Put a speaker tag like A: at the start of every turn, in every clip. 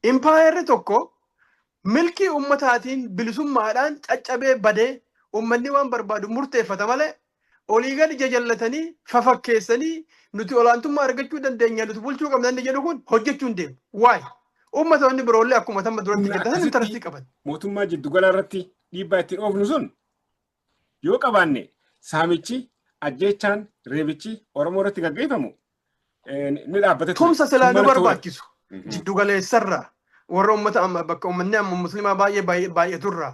A: Impaayerri tokko milkii ummataatiin bilisummaadhaan caccabee badee ummanni waan barbaadu murteeffata malee olii gadi jajallatanii fafakkeessanii nuti olaantummaa argachuu dandeenya nuti bulchuu qabna jedhu kun hojjechuu hin deemu. Waay ummatoonni biroollee akkuma tamma duratti jedhan intarastii qaban.
B: Mootummaa jiddugala irratti dhiibbaa ittiin oofnu sun yoo qabaanne saamichi ajjeechaan reebichi Oromoo irratti gaggeeffamu ni dhaabbata.
A: Tumsa silaa nu barbaachisu jiddugaleessarraa warra ummata amma bakka ummanni amma muslimaa baay'aturraa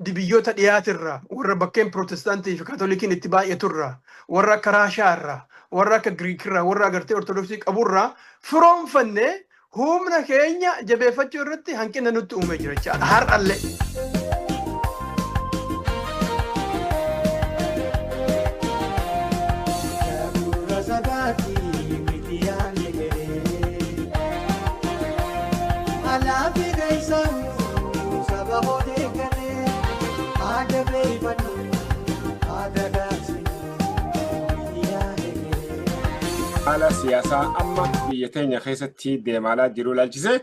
A: dibiyyoota dhiyaatirraa warra bakkeen pirootestaantii fi kaatolikiin itti baay'aturraa warra akka raashaarraa warra akka giriikirraa warra agartee ortodoksii qaburraa firoonfannee humna keenya jabeeffachuu irratti hanqina nutti uumee jira jechaadha har'allee.
B: Haala siyaasaa amma biyya teenya keessatti deemaa jiru ilaalchisee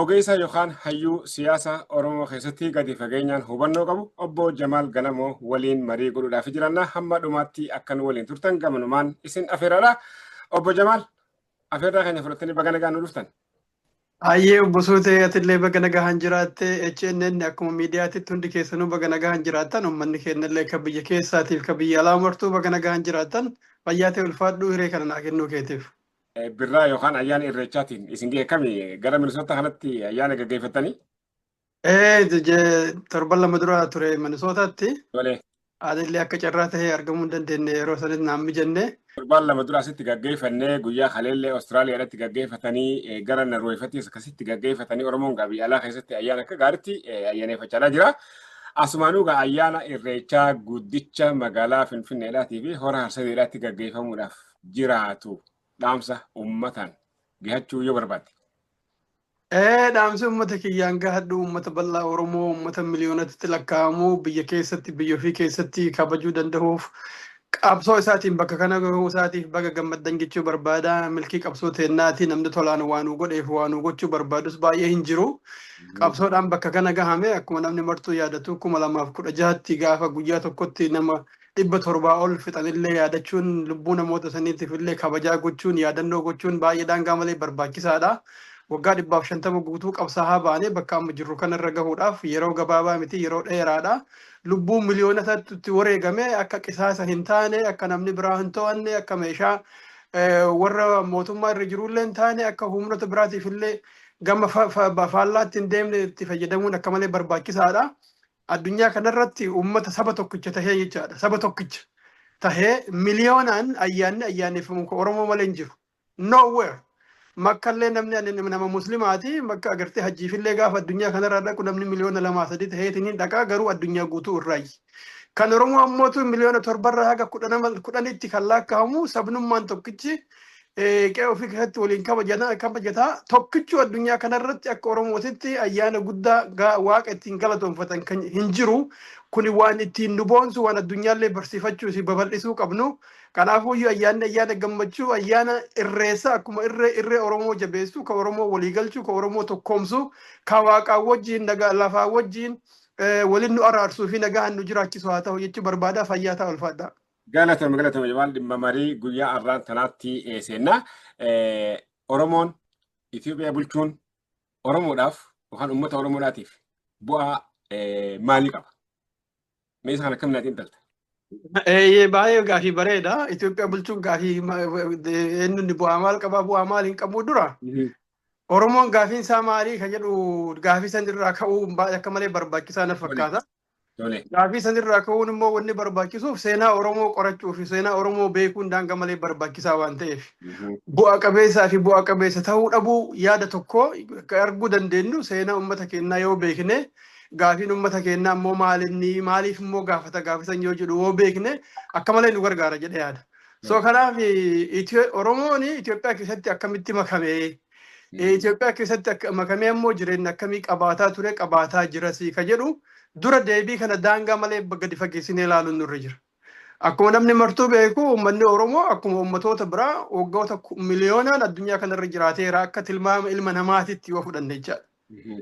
B: ogeessa yookaan hayyuu siyaasa Oromoo keessatti gadi fageenyaan hubannoo qabu obbo Jamaal Galamoo waliin marii godhuudhaaf jiranna hamma dhumaatti akkan waliin turtan gamanumaan isin afeeraadha. Obbo Jamaal afeerraa keenya fudhattanii baga nagaan nu dhuftan.
A: Ayyee obbo Suutee atillee baga nagaan jiraatte HNN akkuma miidiyaatitti hundi keessanuu baga nagaan jiraattan uummanni keenyallee kan biyya keessaatiif kan biyya alaa martuu baga nagaan jiraattan fayyaa ta'e ulfaadhuu hiree kana naa kennuu keetiif.
B: Birraa yookaan ayyaana irreechaatiin isin geekami gara Minisoota kanatti ayyaana gaggeeffattanii?
A: Torban lama dura ture Minisootaatti.
B: Tolee.
A: Adillee akka carraa ta'ee argamuu hin dandeenye yeroo sanitti naan mijannee.
B: Torban lama dura asitti gaggeeffannee guyyaa kaleellee Awustiraaliyaadhaatti gaggeeffatanii gara Norweefattis akkasitti gaggeeffatanii Oromoon biyya alaa keessatti ayyaana akka gaariitti ayyaaneffachaa jira. Asumaanuu ayyaana irreechaa guddicha magaalaa Finfinneedhaatii fi hora Harsadeedhaatti gaggeeffamuudhaaf jiraatu dhaamsa uummataan gahachuu yoo barbaadde.
A: Dhaamsi uummata kiyyaan gahadhu uummata bal'aa Oromoo uummata miliyoonatti lakkaa'amu biyya keessatti biyya ofii keessatti kabajuu danda'uuf qabsoo isaatiin bakka kana gahuu isaatiif baga gammaddan jechuu barbaada. Milkii qabsoo teennaatiin namni tolaan waanuu godheef waanuu gochuu barbaadus baay'ee hin jiru. Qabsoodhaan bakka kana gahame akkuma namni martuu yaadatu 2016tti gaafa guyyaa tokkotti nama 700 ol fixanillee yaadachuun lubbuu namoota saniitiif illee kabajaa gochuun yaadannoo gochuun baay'ee daangaa malee barbaachisaadha. Waggaa 150 guutuu qabsaa'aa baanee bakka amma jirru kanarra gahuudhaaf yeroo gabaabaa miti yeroo dheeraadha. Lubbuu miliyoonatti wareegame akka qisaasa hin taane akka namni biraa hin to'anne akka meeshaa warra mootummaa irra jirullee hin taane akka humnoota biraatiif illee gama faallaatti hin deemne itti fayyadamuun akka malee barbaachisaadha. Addunyaa kanarratti uummata saba tokkicha tahee jechaadha. Saba tokkicha tahee miliyoonaan ayyaaneffamu Oromoo malee hin jiru. Nowhere. Makkallee namni nama muslimaati makka agartee hajjiifillee gaafa addunyaa kanarraa dhaqu namni miliyoona 2-3 taheetiin dhaqaa garuu addunyaa guutuu irraayi. Kan Oromoo ammootu miliyoona 7 haga 10tti kan lakkaa'amu sabnummaan tokkichi qe'ee ofii keessatti waliin kabajataa tokkichu addunyaa kanarratti akka Oromootitti ayyaana guddaa waaqa ittiin galatoonfatan kan hin jiru. Kuni waan ittiin nu boonsu waan addunyaallee barsiifachuu fi babal'isuu qabnu. Kanaafuu ayyaana gammachuu ayyaana irreessa akkuma irree Oromoo jabeessu ka Oromoo waliigalchu ka Oromoo tokkoomsu ka waaqaa wajjiin nagaa lafaa wajjiin waliin nu araarsuu fi nagaan nu jiraachisu haa ta'u jechuu barbaada fayyaa ta'u ulfaadha.
B: Galatoomaa Jamaal dhimma marii guyyaa har'aan tanaatti seenna. Oromoon Itoophiyaa bulchuun Oromoodhaaf yookaan uummata Oromoodhaatiif bu'aa maalii qaba? Mee isa kana akkamiin xiinxalta?
A: Baay'ee gaafii bareeda. Itoophiyaa bulchuun gaafii eenyuun bu'aa maal qaba bu'aa maal hin qabu dura. Oromoon gaafiin isaa maalii kan jedhu gaafii san irraa ka'uu akka malee barbaachisaa na fakkaata. Gaafii san irraa ka'uun immoo wanni barbaachisuuf seenaa Oromoo qorachuu fi seenaa Oromoo beekuun daangaa malee barbaachisaa waan ta'eef. Bu'aa qabeessaa fi bu'aa qabeessa ta'uu dhabuu yaada tokko arguu dandeenyu seenaa uummata keenyaa yoo beekne gaafiin uummata keenyaa immoo maaliif immoo gaafisan yoo jedhu yoo beekne akka malee nu gargaara jedhee yaada. So kanaaf Oromoon Itoophiyaa keessatti akkamitti makame Itoophiyaa keessatti makamee immoo jireenya akkamii qabaataa ture qabaataa jiras ka jedhu dura deebii kana daangaa malee gadi fageessinee ilaaluun nurra jira. Akkuma namni martuu beeku uummanni Oromoo akkuma uummatoota biraa waggoota miliyoonaan addunyaa kanarra jiraateera akka tilmaama ilma namaatitti yoo fudhanne jechaadha.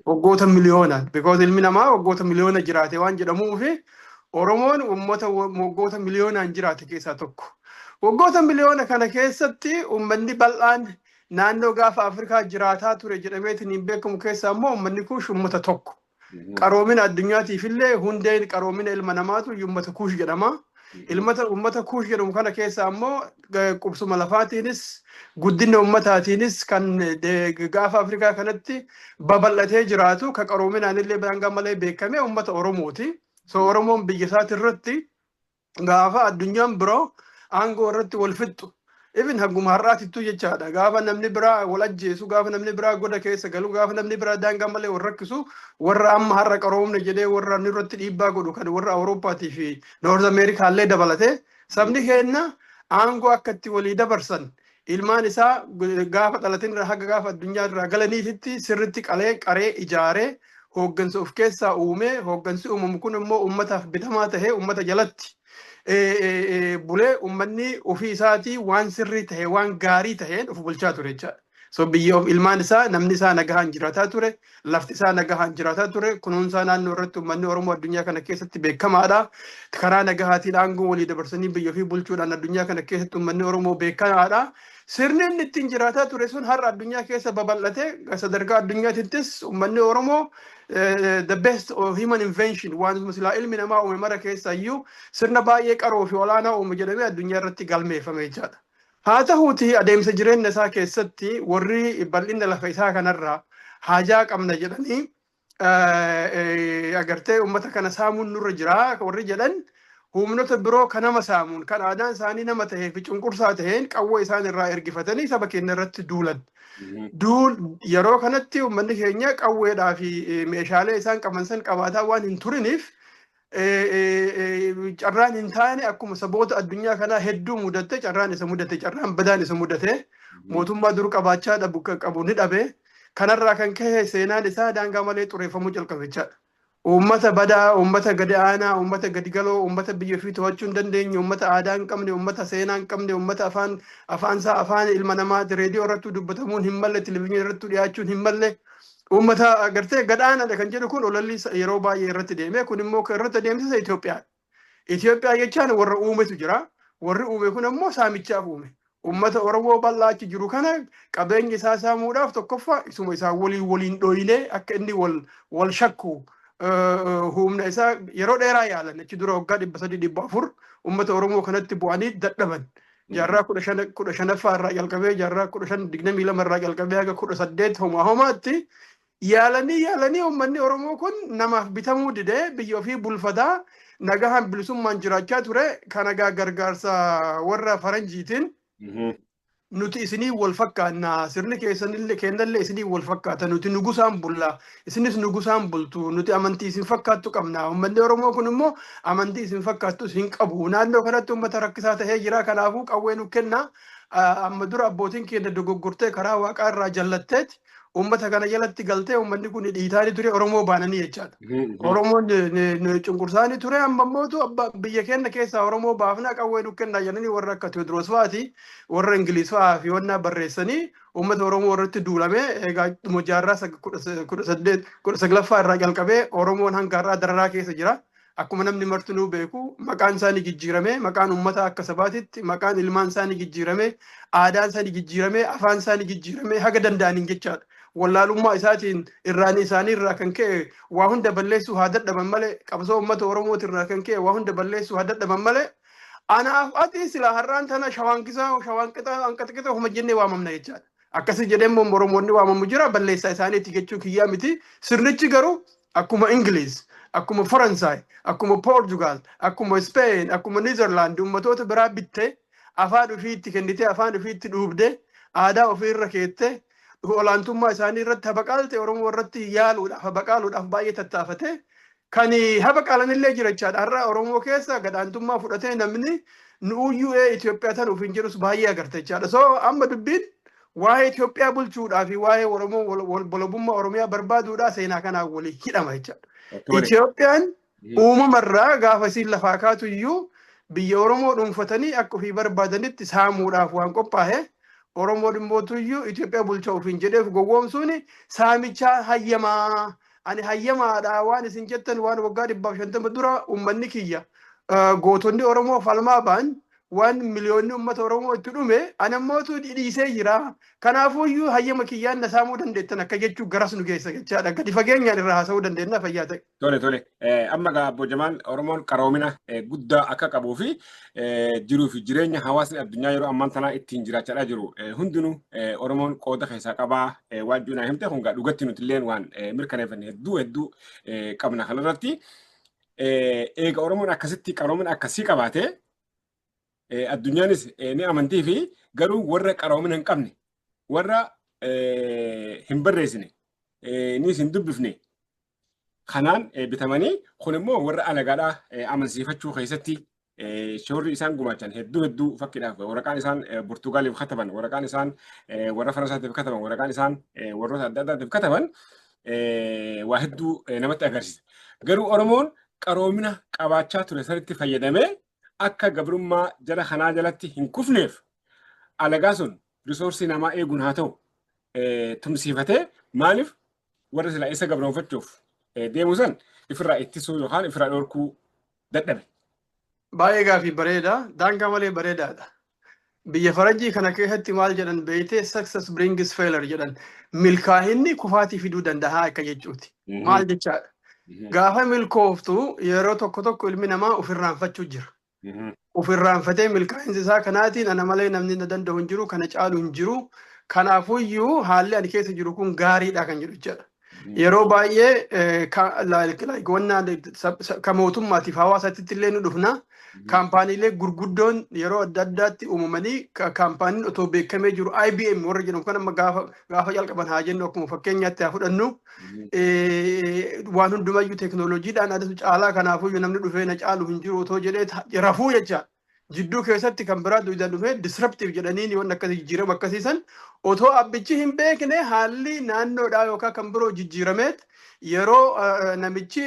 A: Waggoota miliyoonaan. Because ilmi namaa waggoota miliyoona jiraate waan jedhamuufi Oromoon uummata waggoota miliyoonaan jiraate keessaa tokko. Waggoota miliyoona kana keessatti uummanni bal'aan naannoo gaafa Afrikaa jiraataa ture jedhameetiin hin beekamu keessaa immoo uummanni kuush uummata tokko. Qaroomina addunyaatiif illee hundeen qaroomina ilma namaatu uummata kuush jedhama. Uummata kuush jedhamu kana keessaa immoo qubsuma lafaatiinis guddina uummataatiinis kan gaafa Afrikaa kanatti babal'atee jiraatu ka qaroominaan illee daangaa malee beekame uummata Oromooti. So Oromoon biyya isaati irratti gaafa addunyaan biroo aangoo irratti wal fixxu. Even hanguma har'aatittuu jechaadha. Gaafa namni biraa wal ajjeesu, gaafa namni biraa goda keessa galu, gaafa namni biraa daangaa malee wal rakkisu, warra amma har'a qaroomne jedhee warra irratti dhiibbaa godhu kan warra Awurooppaatii fi Noorz Ameerikaa illee dabalate sabni keenya aangoo akka itti walii dabarsan ilmaan isaa gaafa dhalatin haga gaafa addunyaa irraa galaniititti sirritti qaree ijaaree hooggansa of keessaa uume. Hooggansi uumamu kun immoo uummataaf bitamaa tahee uummata jalatti bulee uummanni ofii isaatii waan sirrii tahee waan gaarii taheen of bulchaa ture jechaadha. So biyya ilmaan isaa namni isaa nagahaan jiraataa ture, lafti isaa nagahaan jiraataa ture, kunuunsaa naannoo irratti uummanni Oromoo addunyaa kana keessatti beekamaadha. Karaa nagahaatiin aangoo walii dabarsanii biyya ofii bulchuudhaan addunyaa kana keessatti uummanni Oromoo beekamaadha. Sirni inni ittiin jiraataa ture sun har'a addunyaa keessa babal'ate sadarkaa addunyaatittis uummanni Oromoo the best of human invention waan silaa ilmi namaa uume mara keessa iyyuu sirna baay'ee qaroo fi olaanaa uume jedhamee addunyaa irratti galmeeffame jechaadha. Haa ta'uuti adeemsa jireenya isaa keessatti warri bal'ina lafa isaa kanarraa haajaa qabna jedhanii agartee uummata kana saamuun nurra jira warri jedhan humnoota biroo kan nama saamuun kan aadaan isaanii nama tahee fi cunqursaa taheen qawwee isaan irraa ergifatanii saba keenya irratti duulan. Yeroo kanatti uummanni keenya qawweedhaa fi meeshaalee isaan qaban san qabaataa waan hin turiniif carraan hin taane akkuma saboota addunyaa kanaa hedduu mudatte carraan isa mudate carraan badaan isa mudate mootummaa dur qabaachaa qabu ni dhabe. Kanarraa kan ka'e seenaan isaa daangaa malee xureeffamuu jalqabe jechaadha. Uummata badaa, uummata gadi aanaa, uummata gadi galoo, uummata biyya ofii to'achuu hin dandeenye, uummata aadaa hin qabne, uummata seenaa hin qabne, uummata afaansaa afaan ilma namaati reediyoo irratti dubbatamuun hin malle, televizyiinii irratti dhiyaachuun hin malle. Uummata agartee gadaanaadha kan jedhu kun olalli yeroo baay'ee irratti deeme kun immoo kan irratti adeemsisa Itoophiyaadha. Itoophiyaa jechaan warra uumetu jira. Warri uume kun ammoo saamichaaf uume. Uummata Oromoo bal'aa achi jiru kana qabeenya isaa saamuudhaaf tokkoffaa isuma isaa waliin dhooyinee akka inni wal shakku humna isaa yeroo dheeraa yaalan achi dura waggaa 300-400 uummata Oromoo kanatti bu'anii dadhaban. Jaarraa 15 irraa jalqabee jaarraa 15-22 irraa jalqabee haga 18 homaatti yaalanii uummanni Oromoo kun namaaf bitamuu didee biyya ofii bulfataa nagahaan bilisummaan jiraachaa ture kan nagaa gargaarsa warra faranjiitiin nuti isinii wal fakkaanna sirni keenyallee isinii wal fakkaata nuti nugusaan bulla isinis nugusaan bultu nuti amantii isin fakkaattu qabna uummanni Oromoo kun immoo amantii isin fakkaattu isin qabu naannoo kanatti uummata rakkisaa tahee jira kanaafuu qawwee nu kenna amma dura abbootiin keenya dogoggortee karaa waaqaa irraa jallatteeti uummata kana jalatti galtee uummanni kun dhiitaanii ture Oromoo baananii jechaadha. Oromoon cunqursaanii ture amma mootu biyya keenya keessaa Oromoo baafnaa qawwee nu kennaa jedhanii warra akka Tewoodiroos fa'aati warra Ingiliis fa'aa fi wannaa barreessanii uummata Oromoo irratti duulamee egaa jaarraa 19ffaa irraa jalqabee Oromoon hanga har'aa dararaa keessa jira. Akkuma namni martinuu beeku maqaan isaanii jijjiiramee maqaan uummata akka sabaatitti maqaan ilmaan isaanii jijjiiramee aadaan isaanii jijjiiramee afaan isaanii jijjiiramee haga danda'aniin jechaadha. Wallaalummaa isaatiin irraanii isaanii irraa kan ka'e waa hunda balleessuu haa dadhaban malee qabsoo uummata Oromooti irraa kan ka'e waa hunda balleessuu haa dadhaban malee anaaf ati silaa har'aan tana shawaanqixa hanqaxiqixa homa jennee waamamna jechaadha. Akkasii jedhee immoo Oromoonni waamamu jira balleessaa isaaniiti jechuu kiyyaa miti sirnichi garuu akkuma Ingiliis akkuma Faransaay akkuma Portugal akkuma Spain akkuma Netherland uummatoota biraa bittee afaan ofiitti kennitee afaan ofiitti dhuubdee aadaa ofiirra keettee olaantummaa isaanii irratti habaqaalte Oromoo irratti habaqaaluudhaaf baay'ee tattaafate kan habaqaalanillee jira jechaadha. Har'a Oromoo keessa gadaantummaa fudhatee namni nuuyyuu Itoophiyaa tan ofiin jedhus baay'ee agarte jechaadha. So amma dubbiin waa'ee Itoophiyaa bulchuudhaa fi waa'ee Oromoo walabummaa Oromiyaa barbaaduudhaa seenaa kanaan walii hidhama jechaadha. Itoophiyaan uumamarraa gaafa isiin lafaa kaatu iyyuu biyya Oromoo dhuunfatanii akka ofii barbaadanitti saamuudhaaf waan qophaa'e Oromoo dhimmootuyyuu Itoophiyaa bulchaa ofiin jedheef gowwoomsuun saamicha hayyamaa. Ani hayyamaadha waan isin jettan waan waggaa 150 dura uummanni kiyya gootonni Oromoo falmaa ba'an waan miliyoonni uummata Oromoo itti dhume ani ammootu dhiisee jira. Kanaafuyyuu hayyama kiyyaan na saamuu dandeettan akka jechuu garas nu geessa jechaadha. Gadi fageenyaan irraa haasa'uu dandeenya fayyaa ta'e.
B: Tole. Amma gaa Obbo Jamaal Oromoon qaroomina guddaa akka qabuu fi jiruu fi jireenya hawaasni addunyaa yeroo ammaan tanaa ittiin jiraachaa jiru hundinuu Oromoon qooda keessaa qabaa waan junaa himte kun gaa dhugatti nuti illeen waan mirkaneeffanne hedduu qabna kanarratti eega Oromoon akkasitti qaroomina akkasii qabaatee addunyaanis ni amantii fi garuu warra qaroomina hin qabne warra hin barreessine ni hin dubbifne kanaan bitamanii kun immoo warra alagaadhaa amansiifachuu keessatti shoorri isaan gumaachan hedduu fakkiidhaaf waraqaan isaan Portugaaliif kataban waraqaan isaan warra Faransaatiif kataban waraqaan isaan warroota adda addaatiif kataban waa hedduu namatti agarsiisa. Garuu Oromoon qaroomina qabaachaa ture sanitti fayyadamee akka gabrummaa jala kanaa jalatti hin kufneef alagaa sun risoorsii namaa eeguun haa ta'u tumsiifatee maaliif warra silaa isa gabroonfachuuf deemu san ifirraa ittisuu yookaan ifirraa dhorkuu dadhabe.
A: Baay'ee gaafii bareeda. Daangaa malee bareedaadha. Biyya Faranjii kana keessatti maal jedhan beeytee success brings failure jedhan milkaa'inni kufaatii fiduu danda'a akka jechuuti. Maal jechaadha? Gaafa milkooftu yeroo tokko ilmi namaa ofirraanfachuu jira. Ofirraanfatee milkaa'insi isaa kanaatiin ana malee namni na danda'u hin jiru kana caalu hin jiru. Kanaafuyyuu haalli ani keessa jiru kun gaariidha kan jedhu jechuudha. Yeroo baay'ee ka mootummaatiif hawaasatti illee nu dhufna. Kaampaaniilee gurguddoon yeroo adda addaatti uumamanii kaampaaniin otoo beekamee jiru IBM warra jedhamu kan amma gaafa jalqaban haa jennu akkuma fakkeenyaatti haa fudhannu waan hundumayyuu teeknooloojiidhaan adatu caalaa kanaafuyyuu namni dhufee na caalu hin jiru otoo jedhee rafuu jecha jidduu keessatti kan biraa duwidaan dhufee disruptive jedhanii waan akkasii jijjiirama akkasiisan otoo abbichi hin beekne haalli naannoodhaa yookaan kan biroo jijjiirameet yeroo namichi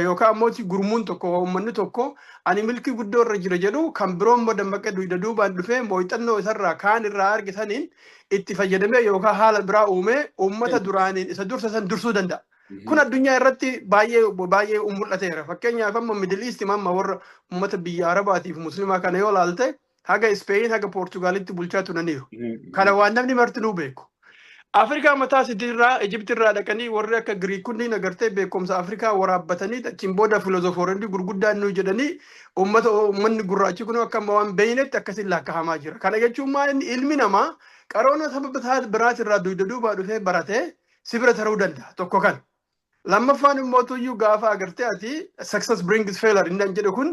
A: yookaan ammoo gurmuun tokko uummanni tokko ani milkii guddoo irra jira jedhu kan biroo immoo dammaqee duwida duubaan dhufee mooxannoo isarraa kaan irraa argisaniin itti fayyadamee yookaan haala biraa uumee uummata duraaniin isa dursa san dursuu danda'a. Kun addunyaa irratti baay'ee mul'ateera. Fakkeenyaaf amma Middle East amma warra uummata biyya Arabaatiif Muslimaa kana yoo ilaalte haga Spain haga Portugaalitti bulchaa turaniiru. Kana waan namni martinuu beeku. Afrikaa mataa sitirraa Ijiptirraa dhaqanii warri akka Giriikonni agartee beekumsa Afrikaa waraabbatanii achiin booda filoozofooronni gurguddaan nu jedhanii uummanni gurraachi kun akka waan beeynetti akkasiin laakkahamaa jira. Kana jechuun maal ilmi namaa qaroona sababa biraatirraa duwida duubaa dhufee baratee si bira taruu danda'a tokko kan. Lammaffaan immoo tuyyuu gaafa agartee ati success brings failure inni jedhu kun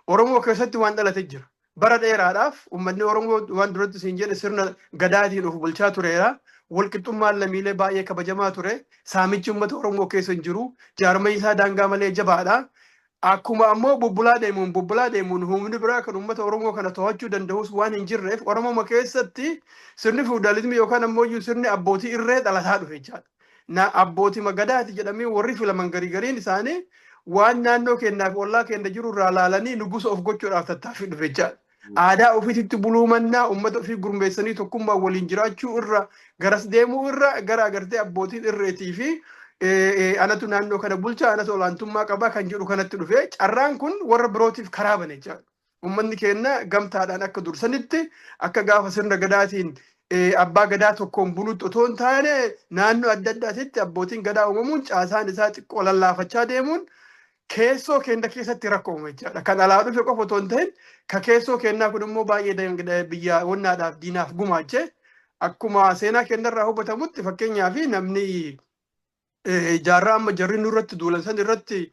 A: Oromoo keessatti waan dhalatee jira. Bara dheeraadhaaf uummanni Oromoo waan duratti siin jedhe sirna gadaatiin of bulchaa tureera. Walqixxummaan lammiilee baay'ee kabajamaa ture. Saamichi uummata Oromoo keessa hin jiru. Jaarmaya isaa daangaa malee jabaadha. Akkuma ammoo bubbulaa deemuun humni biraa kan uummata Oromoo kana to'achuu danda'us waan hin jirreef Oromoo keessatti sirni feudalizimii yookaan ammoo sirni abbootii irree dhalataa dhufe jechaadha. Abbootii magadaati jedhamee warri filaman gariin isaanii waan naannoo keenyaaf ollaa keenya jiru irraa laalanii nugusa of gochuudhaaf tattaaffii dhufe jechaadha. Aadaa ofiitti buluu mannaa uummata ofii gurmeessanii tokkummaa waliin jiraachuu irra garas deemuu irra gara agartee abbootiin irreetii fi anatu naannoo kana bulchaa anatu olaantummaa qabaa kan jedhu kanatti dhufe carraan kun warra birootiif karaa bane jechaadha. Uummanni keenya gamtaadhaan akka dursanitti akka gaafa sirna gadaatiin abbaa gadaa tokkoon bulutti otoo hin taane naannoo adda addaatitti abbootiin gadaa uumamuun caasaan isaa xiqqoo lallaafachaa deemuun keessoo keenya keessatti rakkoo uume jechaadha. Kan alaa dhufe qofa otoo hin ta'in ka keessoo keenyaa kun immoo baay'ee biyya wannaadhaaf diinaaf gumaache akkuma seenaa keenyarraa hubatamutti fakkeenyaaf namni jaarraa amma jarri nurratti duulan san irratti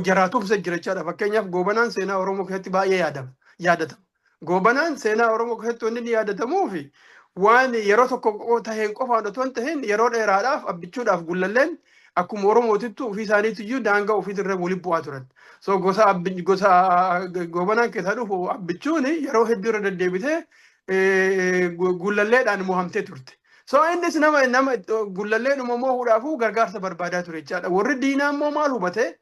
A: jaraatuumsa jira jechaadha. Fakkeenyaaf goobanaan seenaa Oromoo keessatti baay'ee yaadatama. Goobanaan seenaa Oromoo keessatti wanni inni yaadatamuufi waan yeroo tokko taheen qofaan otoo hin tahin yeroo dheeraadhaaf abbichuudhaaf gullalleen akkuma Oromootitti ofii isaaniitiyyuu daangaa ofiitirra waliin bu'aa turan. So gosa goobanaan keessaa dhufu abbichuun yeroo hedduu irra deddeebitee gullalleedhaan mohamtee turte. So innis nama gullalleen uumamoo hudhaafuu gargaarsa barbaadaa ture jechaadha. Warri diinaa immoo maal hubate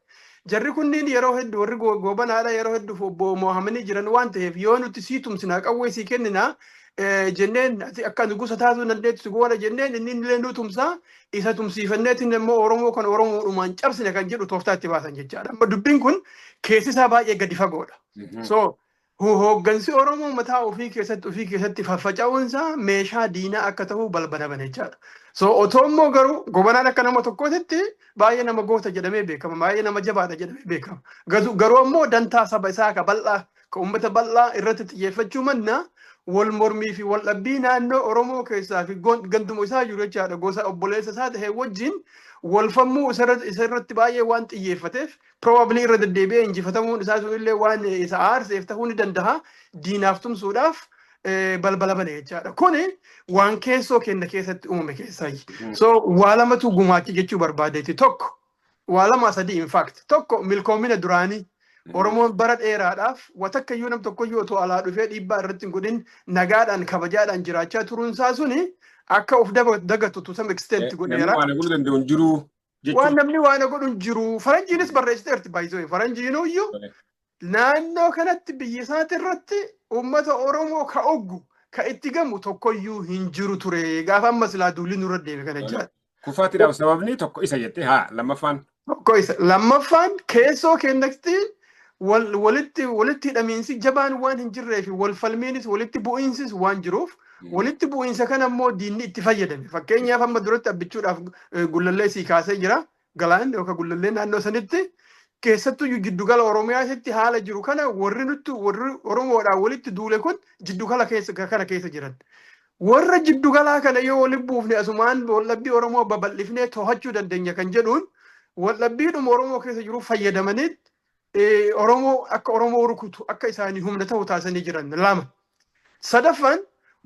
A: jarri kunniin yeroo hedduu warri goobanaadha yeroo hedduu mo'amanii jiran waan ta'eef yoo nuti sii tumsinaa qawwee sii kenninaa jenneen akka nugusa taasisuu dandeettu si goona jenneen inni illee nu tumsaa isa tumsiifanneetiin immoo Oromoo kan Oromoodhumaan cabsine kan jedhu tooftaa itti baasan jechaadha. Amma dubbiin kun keessi isaa baay'ee gadi fagoodha. So hooggansi Oromoo mataa ofii keessatti faffaca'uunsaa meeshaa diinaa akka ta'u balbala bane jechaadha. So otoo immoo garuu gobanaan akka nama tokkootitti baay'ee nama goota jedhamee beekama. Baay'ee nama jabaadha jedhamee beekama. Garuu ammoo dantaa saba isaa ka bal'aa ka uummata bal'aa irratti xiyyeeffachuu mannaa wal mormii fi wal dhabbii naannoo Oromoo keessaa fi ganduma isaa jiru jechaadha. Gosa obboleessa isaa ta'e wajjin walfammuu isarratti baay'ee waan xiyyeeffateef probably irra deddeebi'ee injifatamuun isaa sunillee waan isa aarseef ta'uu ni danda'a. Diinaaf tumsuudhaaf balbala bane jechaadha. Kuni waan keessoo kenna keessatti uumame keessaayi. So waa lamatu gumaachi jechuu barbaadeeti. Tokko waa lama sadii in fact tokko milkoomina duraanii Oromoon bara dheeraadhaaf watakkayyuu nam tokkoyyuu otoo alaa dhufee dhiibbaa irratti hin godhin nagaadhaan kabajaadhaan jiraachaa turuunsaa suni akka of dagatu to some extent godheera. Waan namni waan godhu jiru faranjiinis barreessiteerti baay'isoo faranjiinuyyuu naannoo kanatti biyya isaati irratti uummata Oromoo ka oggu ka itti gamu tokkoyyuu hin jiru ture gaafa amma silaa duulli nurra deeme kana jechaadha.
B: Kufaatiidhaaf sababni tokko isa jettee haa lammaffaan.
A: Tokko isa lammaffaan keessoo kennatti walitti hidhamiinsi jabaan waan hin jirree fi wal falmiinis walitti bu'iinsis waan jiruuf walitti bu'iinsa kana immoo diinni itti fayyadame. Fakkeenyaaf amma duratti abbichuudhaaf gullallee sii kaasee jira galaan yookaan gullallee naannoo sanitti keessattuu jiddugala Oromiyaatti haala jiru kana warri Oromoodhaan walitti duule kun jiddugala kana keessa jiran. Warra jiddugalaa kana yoo walitti buufne asumaan waldhabbii Oromoo babal'ifnee to'achuu dandeenya kan jedhuun waldhabbiidhuma Oromoo keessa jiru fayyadamanii Oromoo akka Oromoo rukutu akka isaanii humna ta'u taasisanii jiran lama. Sadaffaan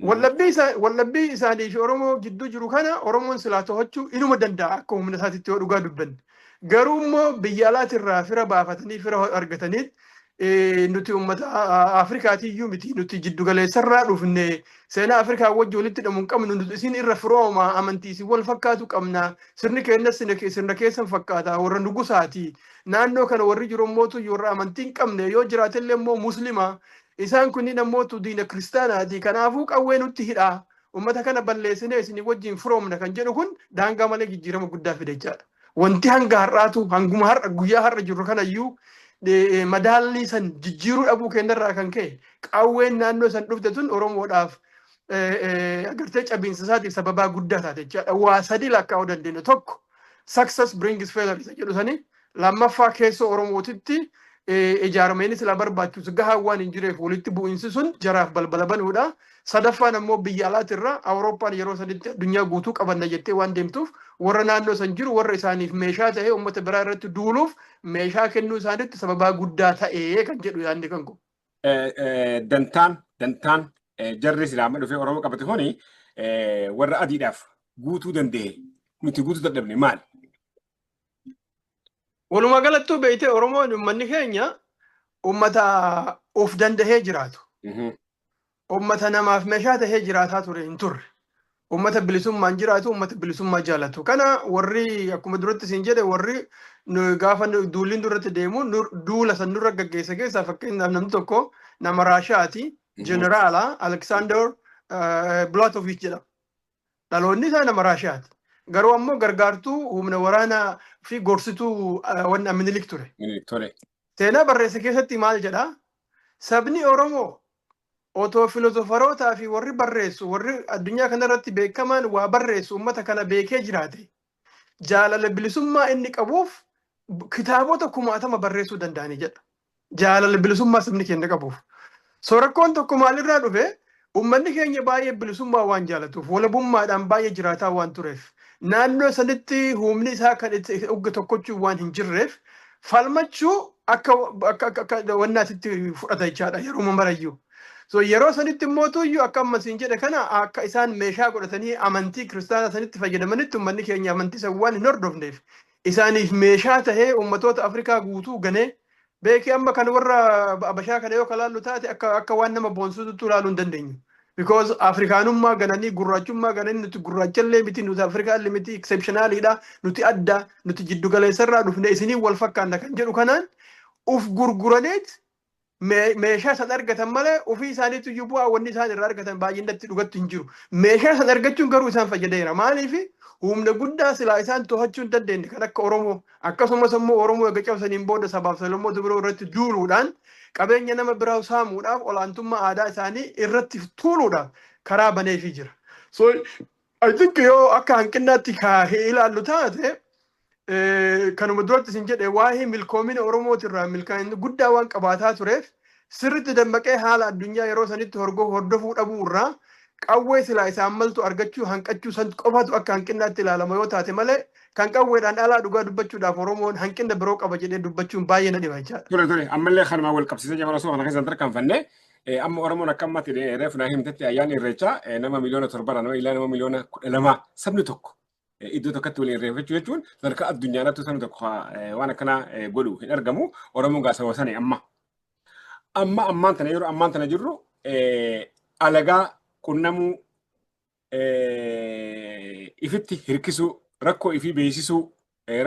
A: waldhabbii isaanii fi Oromoo gidduu jiru kana Oromoon silaa to'achuu inuma danda'a akka humna isaatiitti yoo dhugaa dubbanne. Garuu immoo biyya alaatirraa fira baafatanii fira argatanii nuti uummata Afrikaatiyyuu miti nuti jiddugaleessarraa dhufne seenaa Afrikaa wajji walitti hidhamuun qabnu nuti isin irra firooma amantiisi wal fakkaatu qabna sirni keenyas sirna keessan fakkaata warra nugusaati naannoo kana warri jiru mootu warra amantiin qabne yoo jiraatellee immoo muslima isaan kunniin ammootu diina kiristaanaati kanaafuu qawwee nutti hidhaa uummata kana balleessinee isin wajjin firoomna kan jedhu kun daangaa malee jijjiirama guddaa fide jechaadha. Wanti hanga har'aatu hanguma har'a guyyaa har'a jiru kanayyuu madaalli san jijjiiruu dhabuu keenyarraa kan ka'e qawween naannoo san dhufte tun Oromoodhaaf agartee cabiinsa isaatiif sababaa guddaa taate jechaadha. Waa sadii lakkaa'uu dandeenya. Tokko success brings failure isa jedhu sanii lammaffaa keessoo Oromootitti ijaarameenis la barbaachisu gahaa waan hin jireef walitti bu'iinsi sun jaraaf balbala banuudha. Sadaffaan ammoo biyya alaatirraa Awurooppaan yeroo sanitti addunyaa guutuu qabanna jettee waan deemtuuf warra naannoo san jiru warra isaaniif meeshaa ta'ee uummata biraa irratti duuluuf meeshaa kennuu isaaniitti sababaa guddaa ta'ee kan jedhu yaadni kan kun.
B: Dantaan jarri islaama dhufee Oromoo qabate kuni warra adiidhaaf guutuu danda'e nuti guutuu dadhabne maali?
A: Walumaa galattuu beeytee Oromoon uummanni keenya uummata of dandahee jiraatu. Uummata namaaf meeshaa tahee jiraataa ture hin turre. Uummata bilisummaan jiraatu uummata bilisummaa jaalatu. Kana warri akkuma duratti siin jedhe warri gaafa duulliin duratti deemu duula san nurra gaggeessa keessaa fakkeenyaaf namni tokko nama Raashaati jeneraala Alexander Blatowicz jedhama. Dhaloonni isaa nama Raashaati. Garuu ammoo gargaartuu humna waraanaa fi gorsituu wanna Minilik ture. Seenaa barreessa keessatti maal jedhaa? Sabni Oromoo otoo filozofarootaa fi warri barreessu warri addunyaa kanarratti beekamaan waa barreessu uummata kana beekee jiraate jaalala bilisummaa inni qabuuf kitaabota 1000 barreessuu danda'anii jedha. Jaalala bilisummaa sabni keenya qabuuf. So rakkoon tokko maalirraa dhufe uummanni keenya baay'ee bilisummaa waan jaalatuuf walabummaadhaan baay'ee jiraataa waan tureef naannoo sanitti humni isaa kan itti ugga tokkochuu waan hin jirreef falmachuu akka wannaatitti fudhata jechaadha yeroo marayyuu. So yeroo sanitti mootuyyuu akka ammasiin jedhe kana akka isaan meeshaa godhatanii amantii kiristaanaa sanitti fayyadamanitti uummanni keenya amantii san waan hin hordofneef isaaniif meeshaa tahee uummatoota Afrikaa guutuu ganee beekee amma kan warra Abashaa kana yoo kalaallu taate akka waan nama boonsuutu ilaaluu hin dandeenyu. because Afrikaanummaa gananii gurraachummaa gananii nuti gurraachallee miti nuti Afrikaallee miti exceptionaalidha nuti adda nuti jiddu galeessarraa dhufne isinii wal fakkaanna kan jedhu kanaan uf gurguraneet meeshaa san argatan malee ofii isaaniitu iyyuu bu'aa wanni isaan irraa argatan baay'inatti dhugatti hin jiru. Meeshaa san argachuun garuu isaan fayyadeera. Maaliif humna guddaa silaa isaan to'achuu hin dandeenye kan akka Oromoo akkasumas immoo Oromoo eega cabsaniin booda sabaaf sablammoota biroo irratti duuluudhaan qabeenya nama biraa saamuudhaaf olaantummaa aadaa isaanii irratti tuuluudhaaf karaa baneefii jira. So I think yoo akka hanqinnaatti kaahee ilaallu taate kanuma duratti isin jedhe waa'ee milkoomina Oromootirraa milkaa'inni guddaa waan qabaataa tureef sirriitti dammaqee haala addunyaa yeroo sanitti hordofuu dhabuu irraa qawwee silaa isaan maltu argachuu hanqachuu san qofatu akka hanqinnaatti ilaalama yoo taate malee kan qawweedhaan alaa dhugaa dubbachuudhaaf Oromoon hanqina biroo qaba jedhee dubbachuun baay'ee na dhiba jechaadha.
B: Ture ammallee kanuma wal qabsiisee jabana osoo kana keessatti tarkaanfanne amma Oromoon akka ammatti reef naa himtetti ayyaanni irreechaa nama miliyoona 7 nama ilaa nama miliyoona 12 sabni tokko iddoo tokkotti waliin irreeffachuu jechuun sadarkaa addunyaatti sabni tokko waan akkanaa godhu hin argamu. Oromoon gaasawaa sanii ammaan tana yeroo ammaan tana jirru alagaa qunnamuu ifitti hirkisuu rakkoo ifii beeksisuu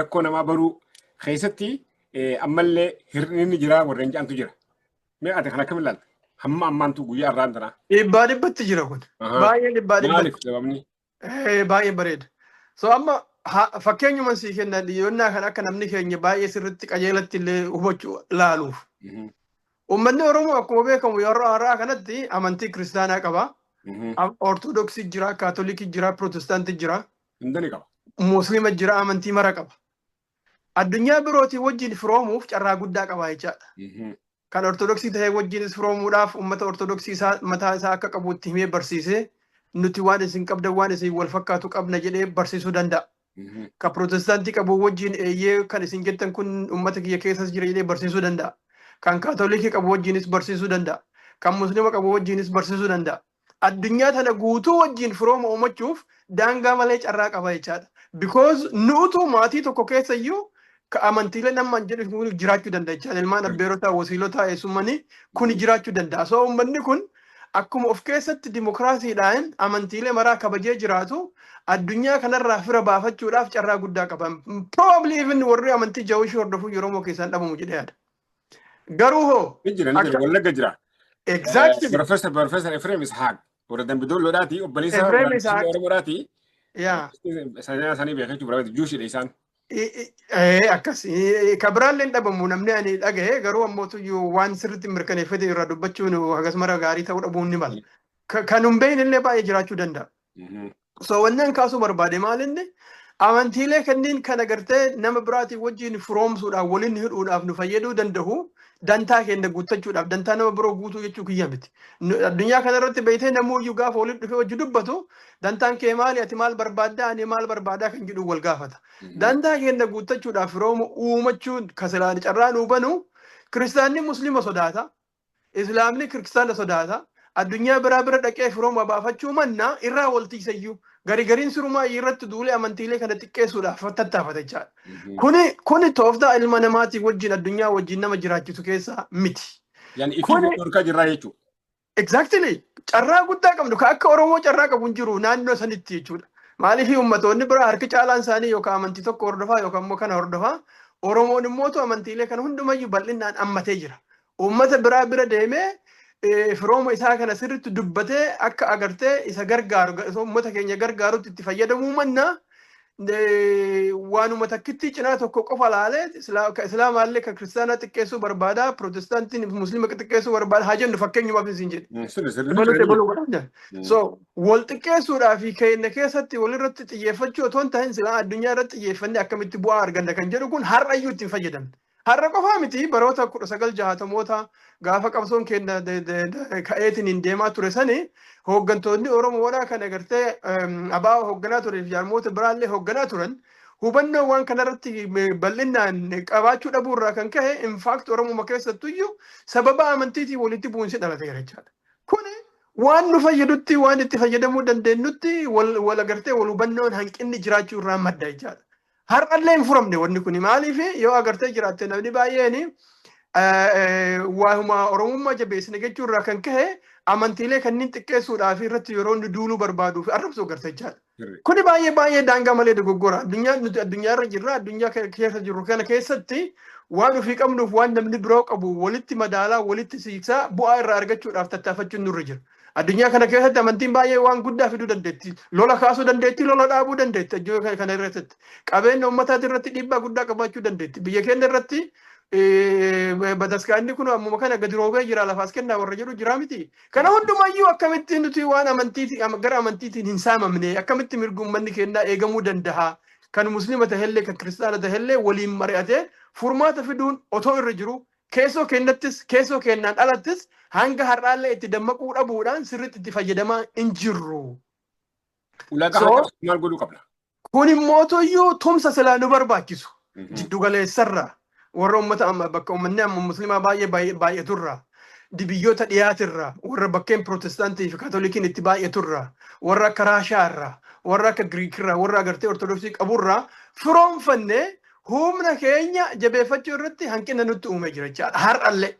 B: rakkoo namaa baruu keessatti ammallee hir'inni jira warreen ja'antu jira. Mee ati kan akkamiin ilaalta? Hamma ammaantu guyyaa irraan tana.
A: Dhibbaa dhibbatti jira kun. Baay'ee dhibbaa dhibbatti. Baay'ee bareeda. So amma fakkeenyuma sii kenna dhiyoonnaa kan akka namni keenya baay'ee sirriitti qajeelatti illee hubachuu ilaaluuf. Uummanni Oromoo akkuma beekamu yeroo haaraa kanatti amantii kiristaanaa qaba. Ortodoksii jira, kaatolikii jira, pirootestaantii jira.
B: Hindani qaba.
A: Musliima jira, amantii mara qaba. Addunyaa birootii wajjin firoomuuf carraa guddaa qaba jechaadha. Kan ortodoksii ta'ee wajjinis firoomuudhaaf uummata ortodoksii mataa isaa akka qabuutti himee barsiisee nuti waan isin qabdan waan isin wal fakkaatu qabna jedhee barsiisuu danda'a. Kan pirootestaantii qabu wajjin eeyyee kan isin jettan kun uummata kiyya keessas jira jedhee barsiisuu danda'a. Kan kaatolikii qabu wajjinis barsiisuu danda'a. Kan musliima qabu wajjinis barsiisuu danda'a. Addunyaa tana guutuu wajjin firooma uumachuuf daangaa malee carraa qaba jechaadha. Because nuutu maatii tokko keessa iyyuu amantiilee namaan jedhu jiraachuu danda'a jechaadha. Ilmaan abbeerotaa wasiilotaa eessummanii kun jiraachuu danda'a. So uummanni kun akkuma of keessatti dimokiraasiidhaan amantiilee maraa kabajee jiraatu addunyaa kanarraa fira baafachuudhaaf carraa guddaa qaba. Probably even warri amantii Jawishii hordofuu yeroo keessaan dhabamu jedhee yaada. Garuu hoo
B: Wallagga jira.
A: Exactly.
B: Professor Ephraim Ishaq. Warra Dambidooloodhaati obboleessa Oromoodhaati.
A: Yaa.
B: Sanii beekachuu biraati juushidha isaan.
A: Akkas kabiraallee dhabamu namni ani dhagahe garuu ammootu waan sirriitti mirkaneeffate irraa dubbachuun hagas mara gaarii ta'uu dhabuun ni mala. Kan hin beekne illee baay'ee jiraachuu danda'a. So wanneen kaasuu barbaade maalinni amantiilee kanneen kan agartee nama biraatiin wajjin firoomsuudhaaf waliin hidhuudhaaf nu fayyaduu danda'u dantaa keenya guuttachuudhaaf dantaa nama biroo guutuu jechuu kiyya miti. Addunyaa kanarratti beektee namoonni gaafa waliin dhufee wajji dubbatu dantaan kee maali ati maal barbaaddaa ani maal barbaadaa kan jedhu wal gaafata. Dantaa keenya guuttachuudhaaf firooma uumachuun kasilaan carraa nuu banu kiristaanni musliima sodaata. Islaamni kiristaana sodaata. Addunyaa biraa bira dhaqee firooma baafachuu mannaa irraa waltiisayyuu. Gariin sirumaa irratti duulee amantiilee kana xiqqeessuudhaaf tattaafata jechaadha. Kuni tooftaa ilma namaatii wajjin addunyaa wajjin nama jiraachisu keessaa miti.
B: Yani ifii dhorkaa jirraa jechuudha.
A: Exactly. Carraa guddaa qabnu kan akka Oromoo carraa qabu hin jiru naannoo sanitti jechuudha. Maaliif uummattoonni biraa harki caalaan isaanii yookaan amantii tokko hordofaa yookaan immoo kana hordofaa Oromoon immoo amantiilee kana hundumayyuu bal'inaan ammatee jira. Uummata biraa bira deemee firooma isaa kana sirriitti dubbatee akka agartee isa gargaaru uummata keenya gargaarutti itti fayyadamuu mannaa waanuma takkitti cinaa tokko qofa laalee islaamaallee kan kiristaanaa xiqqeessuu barbaada pirootestaantiin musliima xiqqeessuu barbaada haa jennu fakkeenyumaaf isin jedhe. So wal xiqqeessuudhaa fi keenya keessatti walirratti xiyyeeffachuu otoo hin tahin silaa addunyaa irratti xiyyeeffannee akkamitti bu'aa arganna kan jedhu kun har'ayyuu ittiin fayyadamne. Har'a qofaa miti baroota 1960moota gaafa qabsoon keenya ka'eetiin hin deemaa ture sani hooggantoonni Oromoodhaa kan agartee abaa hoogganaa turee fi jaarmoota biraallee hoogganaa turan hubannoo waan kanarratti bal'inaan qabaachuu dhabuurraa kan ka'e infaakt Oromoo keessattuyyuu sababa amantiitiin walitti bu'insi dhalate jechaadha. Kuni waan nu fayyadutti waan itti fayyadamuu dandeenyutti wal agartee wal hubannoon hanqinni jiraachuu irraa madda jechaadha. Har'allee hin furamne wanni kun maaliif yoo agartee jiraatte namni baay'een waahuma oromummaa jabeessine jechuurraa kan kahe amantiilee kanneen xiqqeessuudhaaf irratti yeroo inni duuluu barbaaduu fi arrabsuu gartechaadha. Kuni baay'ee daangaa malee dogoggora. Nuti addunyaarra jirra. Addunyaa keessa jirru kana keessatti waan ofii qabnuuf waan namni biroo qabu walitti madaalaa walitti siiksaa bu'aa irraa argachuudhaaf tattaafachuun nurra jira. Addunyaa kana keessatti amantiin baay'ee waan guddaa fiduu dandeetti. Lola kaasuu dandeetti, lola dhaabuu dandeetti. Addunyaa kana irratti qabeenya uummataati irratti dhiibbaa guddaa qabaachuu dandeetti. Biyya keenya irratti bataskaanni kun ammuma kana gadi roobee jira lafaas kennaa warra jedhu jira miti. Kana hundumayyuu akkamitti nuti waan amantiiti gara amantiitiin hin saamamne akkamitti mirgummanni kennaa eegamuu danda'a. Kan muslima tahellee kan kiristaana tahellee waliin mari'atee furmaata fiduun otoo irra jiru keessoo kennaan alattis hanga har'aallee itti dammaquu dhabuudhaan sirriitti itti fayyadamaa hin jirru.
B: Maal godhuu qabna?
A: Kun immoo toyyuu tumsa silaa nu barbaachisu. Jiddu galeessarraa. Warra ummata bakka ummanni amma muslimaa baay'aturraa biyyoota dhiyaatirraa warra bakkeen pirootestaantii fi kaatolikiin itti baay'aturraa warra akka raashaarraa warra akka giriikirraa warra agartee ortodoksii qaburraa firoomfannee humna keenya jabeeffachuu irratti hanqina nutti uume jira jechaadha har'allee.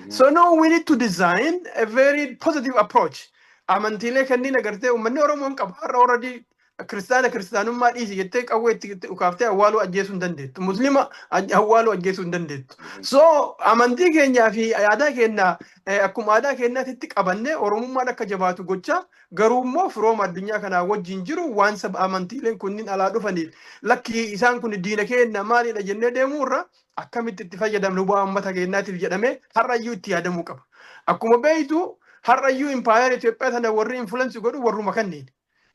A: So now we need to design a very positive approach. Amantiilee kanneen agartee ummanni Oromoon qaba har'a already kiristaanummaa dhiisi jettee qawwee itti ukaaftee awwaaluu ajjeesuu hin dandeettu. Muslima awwaaluu ajjeesuu hin dandeettu. So amantii keenyaa fi aadaa keenya akkuma aadaa keenyaatti qabannee Oromummaan akka jabaatu gochaa garuu immoo firooma addunyaa kanaa wajjin jiru waan saba amantiileen kunniin alaa dhufaniif lakki isaan kun diina keenya maalidha jennee deemuurra akkamitti itti fayyadamnu bu'aa uummata keenyaatiif jedhamee har'ayyuu itti yaadamuu qaba. Akkuma beektu har'ayyuu impaayera Itoophiyaa sana warri influensi godhu warruma kanneen.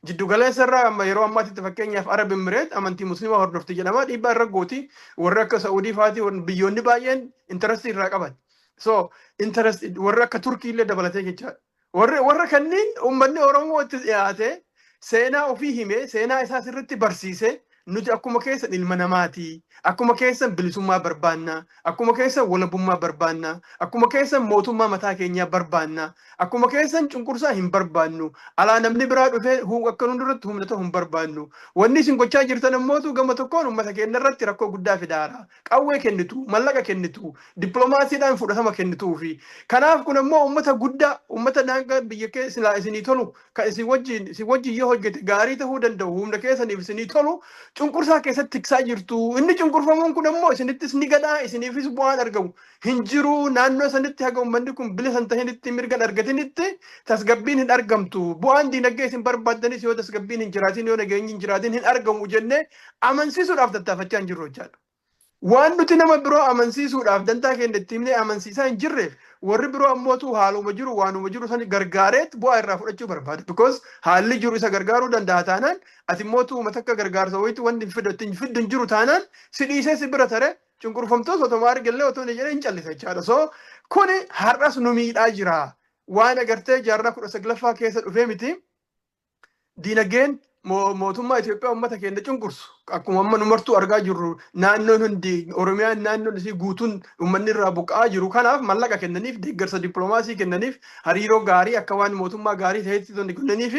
A: Jiddu galeessarraa yeroo ammaatti fakkeenyaaf Arab Emirates amantii musliimaa hordofti jedhama dhiibbaa irra gooti warra akka Saudii fa'aati biyyoonni baay'een interest irraa qaban. So interest warra akka Turkii illee dabalatee jechaadha. Warra kanneen uummanni Oromoo itti dhiyaate seenaa ofii himee seenaa isaa sirriitti barsiise nuti akkuma keessan ilma namaati. Akkuma keessan bilisummaa barbaanna. Akkuma keessan walabummaa barbaanna. Akkuma keessan mootummaa mataa keenyaa barbaanna. Akkuma keessan cunqursaa hin barbaannu. Alaa namni biraa dhufee akka nu duratti humna ta'u hin barbaannu. Wanni isin gochaa jirtan immoo gama tokkoon uummata keenya irratti rakkoo guddaa fidaara. Qawwee kennitu, mallaqa kennitu, dippiloomaasiidhaan fudhatama kennituufi. Kanaaf kun immoo uummata guddaa, uummata daangaa biyya keessaa isinii tolu kan isin wajjin yoo hojjete gaarii ta'uu danda'u humna keessaniif isinii tolu cunqursaa keessatti tiksaa jirtu. Inni cunqurfamuun kun immoo isinittis ni gadaa isiniifis bu'aan argamu hin jiru naannoo sanitti haga uummanni kun bilisan tahinitti mirgan argatinitti tasgabbiin hin argamtu bu'aan diinagdee isin barbaaddanis yoo tasgabbiin hin jiraatin yoo nageenyi hin jiraatin hin argamu jennee amansiisuudhaaf tattaafachaa hin jirru jechaadha. Waan nuti nama biroo amansiisuudhaaf dantaa keenya itti himnee amansiisaa hin jirreef warri biroo ammootu haaluma jiru waanuma jiru sani gargaareet bu'aa irraa fudhachuu barbaada. Because haalli jiru isa gargaaruu danda'a taanaan ati mootu uummata akka gargaarsa wayitu wanti fiddu hin jiru taanaan si dhiisee si bira tare cunqurfamtoos otoo argallee otoo ni jedhee hin callisa jechaadha. So kuni har'as nu miidhaa jira. Waan agartee jaarraa 19ffaa keessa dhufee miti diinagdeen mootummaa Itoophiyaa uummata keenya cunqursu akkuma amma nu martuu argaa jirru naannoon hundi Oromiyaan naannoon isii guutuun uummanni irraa buqqa'aa jiru kanaaf mallaqa kennaniif deeggarsa dippiloomaasii kennaniif hariiroo gaarii akka waan mootummaa gaarii ta'etti kennaniif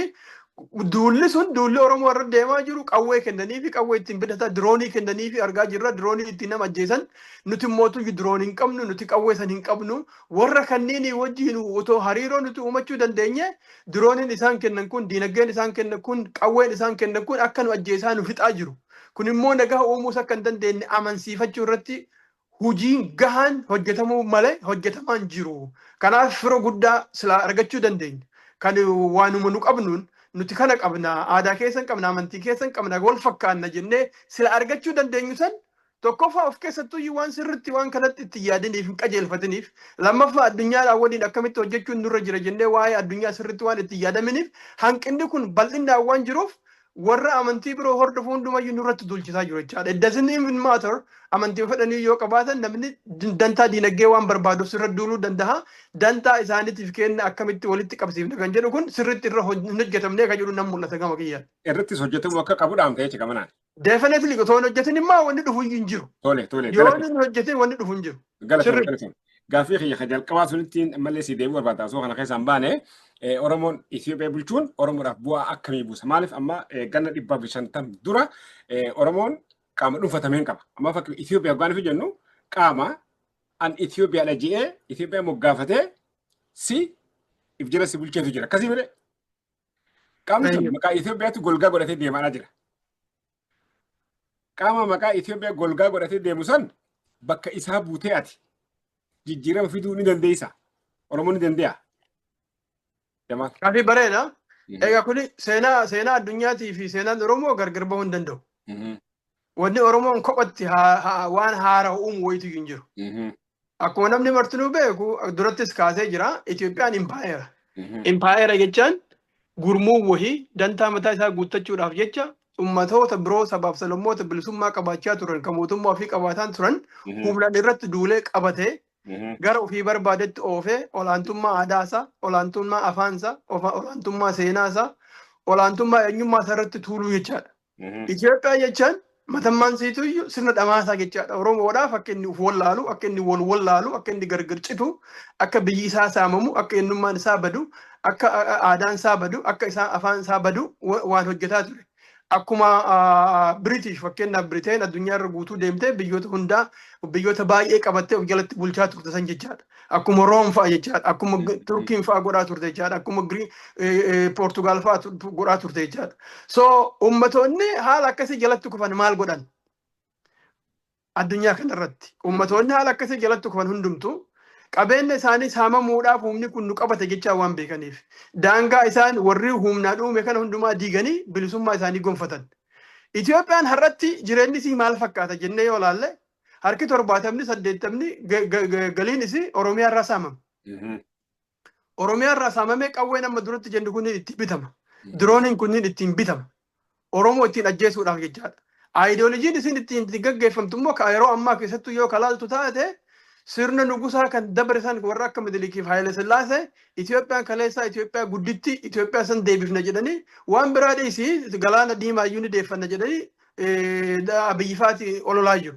A: duulli Oromoo irra deemaa jiru qawwee kennaniif qawwee ittiin bitataa diroonii kennaniif argaa jirra diroonii ittiin nama ajjeesan nuti mootu diroonii hin qabnu nuti qawwee san hin qabnu warra kanneen wajjin otoo hariiroo nuti uumachuu dandeenye dirooniin isaan kennan kun diinagdeen isaan kennan kun qawween isaan kennan kun akka nu ajjeesaa nu fixaa jiru kun immoo nagaa uumuus akka hin dandeenye amansiifachuu irratti hojiin gahaan hojjetamuu malee hojjetamaan jiru kanaaf firoo guddaa silaa argachuu dandeenya kan waanuma nu qabnuun nuti kana qabna aadaa keessan qabna amantii keessan qabna wal fakkaanna jennee sila argachuu dandeenyu san tokkoffaa of keessattuu waan sirriitti waan kanatti itti yaadaniif hin qajeelfataniif lammaffaa addunyaadhaan waliin akkamitti hojjechuun nurra jira jennee waa'ee addunyaa sirriitti waan itti yaadamaniif hanqinni kun bal'inaan waan jiruuf warra amantii biroo hordofu hundumayyuu nurratti duulchisaa jiru jechaadha. It doesn't even matter amantii fedhanii yoo qabaatan namni dantaa diinagdee waan barbaaduuf sirra duuluu danda'a. Dantaa isaaniitiif kenna akkamitti walitti qabsiifna kan jedhu kun sirriitti irra hin hojjetamnee kan jedhu nan mul'ata gama kiyyaan.
B: Irrattis hojjetamuu akka qabu dhaamtee jecha gamanaan.
A: Definitely otoo hin hojjetin immoo wanni dhufu hin jiru. Yoo hin hojjetin wanni dhufu hin jiru.
B: Galatoon. Gaaffii kiyya jalqabaa sunittiin ammallee si deebi'uu barbaada osoo kana keessaan baane Oromoon Itoophiyaa bulchuun Oromoodhaaf bu'aa akkamii buusa? Maaliif amma ganna 150 dura Oromoon qaama dhuunfatameen qaba. Amma fakkii Itoophiyaa waan jennu qaama an Itoophiyaadha jedhee Itoophiyaa moggaafatee si if jira si bulcheetu jira. Akkasii malee qaamni sun maqaa Itoophiyaatti golgaa godhatee deemaa jira. Qaama maqaa Itoophiyaa golgaa godhatee deemu san bakka isaa buutee ati jijjiirama fiduu ni dandeessa. Oromoon ni danda'a.
A: Kaafii bareeda. Egaa kuni seenaa addunyaatii fi seenaan Oromoo gargar bahuu hin danda'u. Wanni Oromoon kophatti waan haaraa uumu wayitu hin jiru. Akkuma namni martinuu beeku durattis kaasee jira Itoophiyaan impaayera. Impaayera jechaan gurmuu wahii dantaa mataa isaa guuttachuudhaaf jecha ummatoota biroo sabaaf sablammoota bilisummaa qabaachaa turan kan mootummaa ofii qabaataan turan humnaan irratti duulee qabatee gara ofii barbaadetti oofee olaantummaa aadaasaa, olaantummaa afaansaa, olaantummaa seenaasaa, olaantummaa eenyummaa isaa irratti tuuluu jechaadha. Itoophiyaa jechaan matammaan siitu sirna dhamaasaa jechaadha. Oromoodhaaf akka inni uf wallaalu, akka inni wal wallaalu, akka inni gargar citu, akka biyyi isaa saamamu, akka eenyummaan isaa badu, akka aadaan isaa badu, akka afaan isaa badu waan hojjetaa ture. Akkuma British fakkeenyaaf Briteen addunyaa irra guutuu deemtee biyyoota hundaa biyyoota baay'ee qabattee of jalatti bulchaa turte san jechaadha. Akkuma Room fa'a jechaadha. Akkuma Turkiin fa'a godhaa turte jechaadha. Akkuma Portugaal fa'a godhaa turte jechaadha. So ummatoonni haala akkasii jalatti kufan maal godhan? Addunyaa kanarratti ummatoonni haala akkasii jalatti kufan hundumtu qabeenya isaanii saamamuudhaaf humni kun nu qabate jechaa waan beekaniif daangaa isaan warri humnaa dhuume kana hundumaa diiganii bilisummaa isaanii gonfatan. Itoophiyaan har'atti jireenyi isii maal fakkaata jennee yoo ilaalle harki 70-80 galiin isii Oromiyaa irraa saamama. Oromiyaa irraa saamamee qawween amma duratti jennu kun itti bitama. Dirooniin kunniin ittiin bitama. Oromoo ittiin ajjeesuudhaaf jechaadha. Aayidooloojiin isin ittiin gaggeeffamtu immoo yeroo ammaa keessattuu yoo kalaaltu taate sirna nugusaa kan dabarsan warra akka Midilikiif Haayile Sillaasee Itoophiyaan kaleessaa Itoophiyaa gudditti Itoophiyaa san deebifna jedhanii waan biraa dhiisii galaana diimaayyuu ni deeffanna jedhanii biyyifaati ololaa jiru.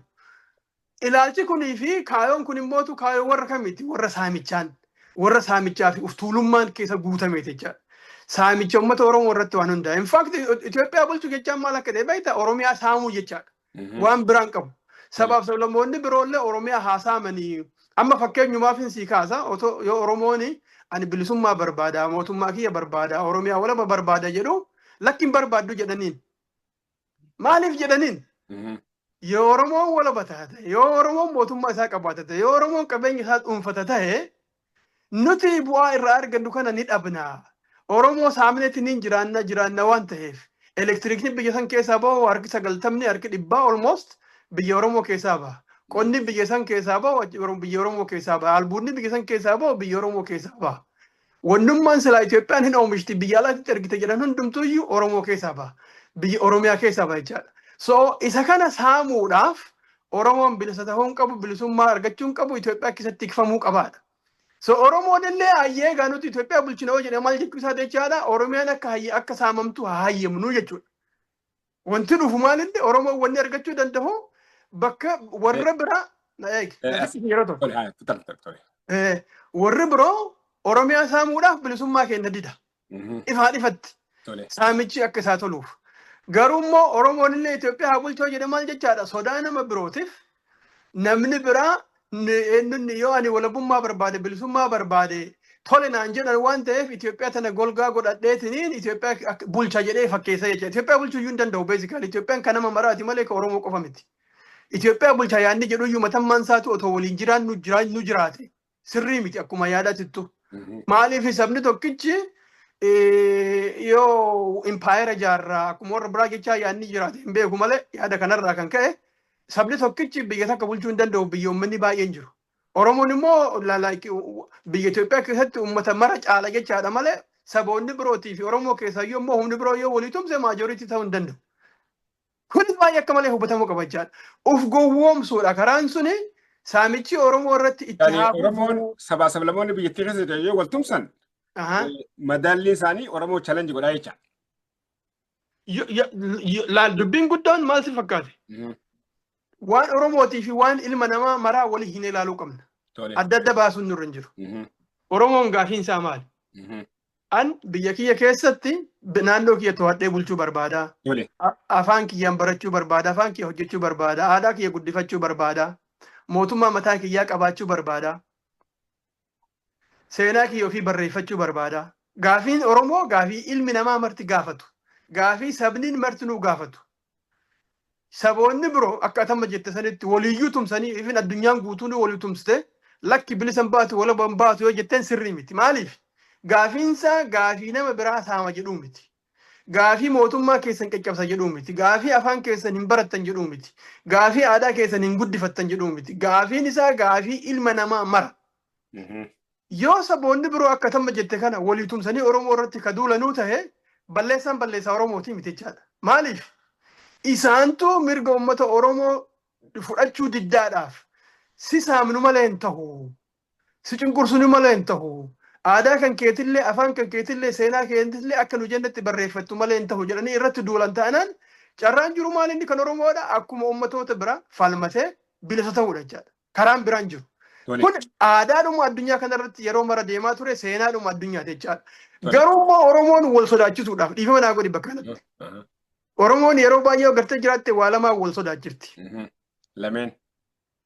A: Ilaalchi kunii fi kaayoon kun immoo kaayoo warra kamiiti? Warra saamichaa fi uftuulummaan keessa guutameeti jechaadha. Saamicha uummata Oromoo irratti waan hundaa'e. In fact Itoophiyaa bulchuu jechaan maal akka ta'e beektaa Oromiyaa saamuu jechaadha. Waan biraan qabu. Sabaaf sablammoonni biroollee Oromiyaa haa saamanii amma fakkeenyumaaf hin sii kaasa yoo Oromooni ani bilisummaa barbaada mootummaa kiyya barbaada Oromiyaa walaba barbaada jedhu lakkin barbaaddu jedhaniin. Maaliif jedhaniin? Yoo Oromoon walaba taate, yoo Oromoon mootummaa isaa qabaata ta'e, yoo Oromoon qabeenya isaa dhuunfata ta'e nuti bu'aa irraa argannu kana ni dhabna. Oromoo saamneetti ni jiraanna waan ta'eef elektiriikni biyya san keessaa bahu harki 90 harki 100 almost biyya Oromoo keessaa baha. Qonni biyya san keessaa bahu biyya Oromoo keessaa baha. Albuudni biyya san keessaa bahu biyya Oromoo keessaa baha. Wannummaan silaa Itoophiyaan hin oomishti biyya alaatti ergite jedhan hundumtuuyyuu Oromoo keessaa baha. Biyya Oromiyaa keessaa baha jechaadha. So isa kana saamuudhaaf Oromoon bilisa ta'uu hin qabu, bilisummaa argachuu hin qabu, Itoophiyaa keessatti tikfamuu qabaadha. So Oromoon illee hayyee gaanuti Itoophiyaa bulchina hoo jedhe maal jechuu isaa jechaadha. Oromiyaan akka saamamtu haa hayyamnu jechuudha. Wanti dhufu maalillee Oromoon wanni argachuu danda'u bakka warra biraa yeroo tokko warri biroo Oromiyaa saamuudhaaf bilisummaa kenna dida. Ifaan ifatti saamichi akka isaa toluuf. Garuu immoo Oromoon illee Itoophiyaa haa bulchoo jedhe maal jechaadha. Sodaa nama birootiif namni biraa yoo ani walabummaa barbaade bilisummaa barbaade tole naan jedhan waan ta'eef Itoophiyaa tana golgaa godhadheetiniin Itoophiyaa bulcha jedhee fakkeessa jecha. Itoophiyaa bulchuu iyyuu hin danda'u beesikali. Itoophiyaan kan nama maraati malee kan Oromoo qofa miti. Itoophiyaa bulcha yaadni jedhu iyyuu matammaan isaatu otoo waliin jiraannu jiraate sirrii miti akkuma yaadatittu. Maaliif sabni tokkichi yoo impaayera jaarraa akkuma warra biraa jechaa yaadni jiraate hin beeku malee yaada kanarraa kan ka'e sabni tokkichi biyya takka bulchuu hin danda'u biyya uummanni baay'een jiru. Oromoon immoo biyya Itoophiyaa keessatti uummata mara caala jechaadha malee saboonni birootii fi Oromoo keessaayyuu immoo humni biroo yoo walii tumse maajoriitii ta'uu hin danda'u. Kunis baay'ee akka malee hubatamuu qaba jechaadha. Uf gowwoomsuudha karaan suni saamichi Oromoo irratti itti hafu.
B: Oromoon sabaa sablamoonni biyyattii keessatti yoo wal tumsan madaalli isaanii Oromoo challenge godhaa jecha.
A: Laal dubbiin guddaan maal si fakkaate? Waan Oromootii fi waan ilma namaa maraa walii hin ilaaluu qabna. Adda adda baasuun nurra hin jiru. Oromoon gaafiin isaa maali? An biyya kiyya keessatti naannoo kiyya to'adhee bulchuu barbaada. Afaan kiyyaan barachuu barbaada. Afaan kiyya hojjechuu barbaada. Aadaa kiyya guddifachuu barbaada. mootummaa mataa kiyyaa qabaachuu barbaada. Seenaa kiyya ofii barreeffachuu barbaada. Gaafiin Oromoo gaafii ilmi namaa marti gaafatu. Gaafii sabniin marti nuu gaafatu. Saboonni biroo akka atamma jette sanitti waliyyuu tumsanii ifin addunyaan guutuun walii tumsite lakki bilisan baatu wala ban baatu yoo jetteen sirrii miti. Maaliif? Gaafiinsa gaafii nama biraa saama jedhuu miti. Gaafii mootummaa keessan qaqqabsa jedhuu miti. Gaafii afaan keessan hin barattan jedhuu miti. Gaafii aadaa keessan hin guddifattan jedhuu miti. Gaafiin isaa gaafii ilma namaa mara. Yoo saboonni biroo akka atamma jette kana walii tumsanii Oromoo irratti kaduulanuu ta'e balleessaan balleessaa Oromooti miti jechaadha. Maaliif? Isaantu mirga uummata Oromoo fudhachuu diddaadhaaf si saamnu malee hin tahu. Si cunqursinu malee hin tahu. Aadaa kan keetillee afaan kan keetillee seenaa keetillee akka nu jennatti barreeffattu malee hin tahu jedhanii irratti duulan ta'anaan carraan jiru maal inni kan Oromoodha akkuma uummatoota biraa falmatee bilisa ta'uudha jechaadha. Karaan biraan jiru. Kun aadaadhuma addunyaa kanarratti yeroo mara deemaa ture seenaadhuma addunyaati jechaadha. Garuu immoo Oromoon wal sodaachisuudhaaf dhiifama naa godhi bakka kanatti. Oromoon yeroo baay'ee agartee jiraatte waa lamaan wal sodaachifti.
B: Lameen.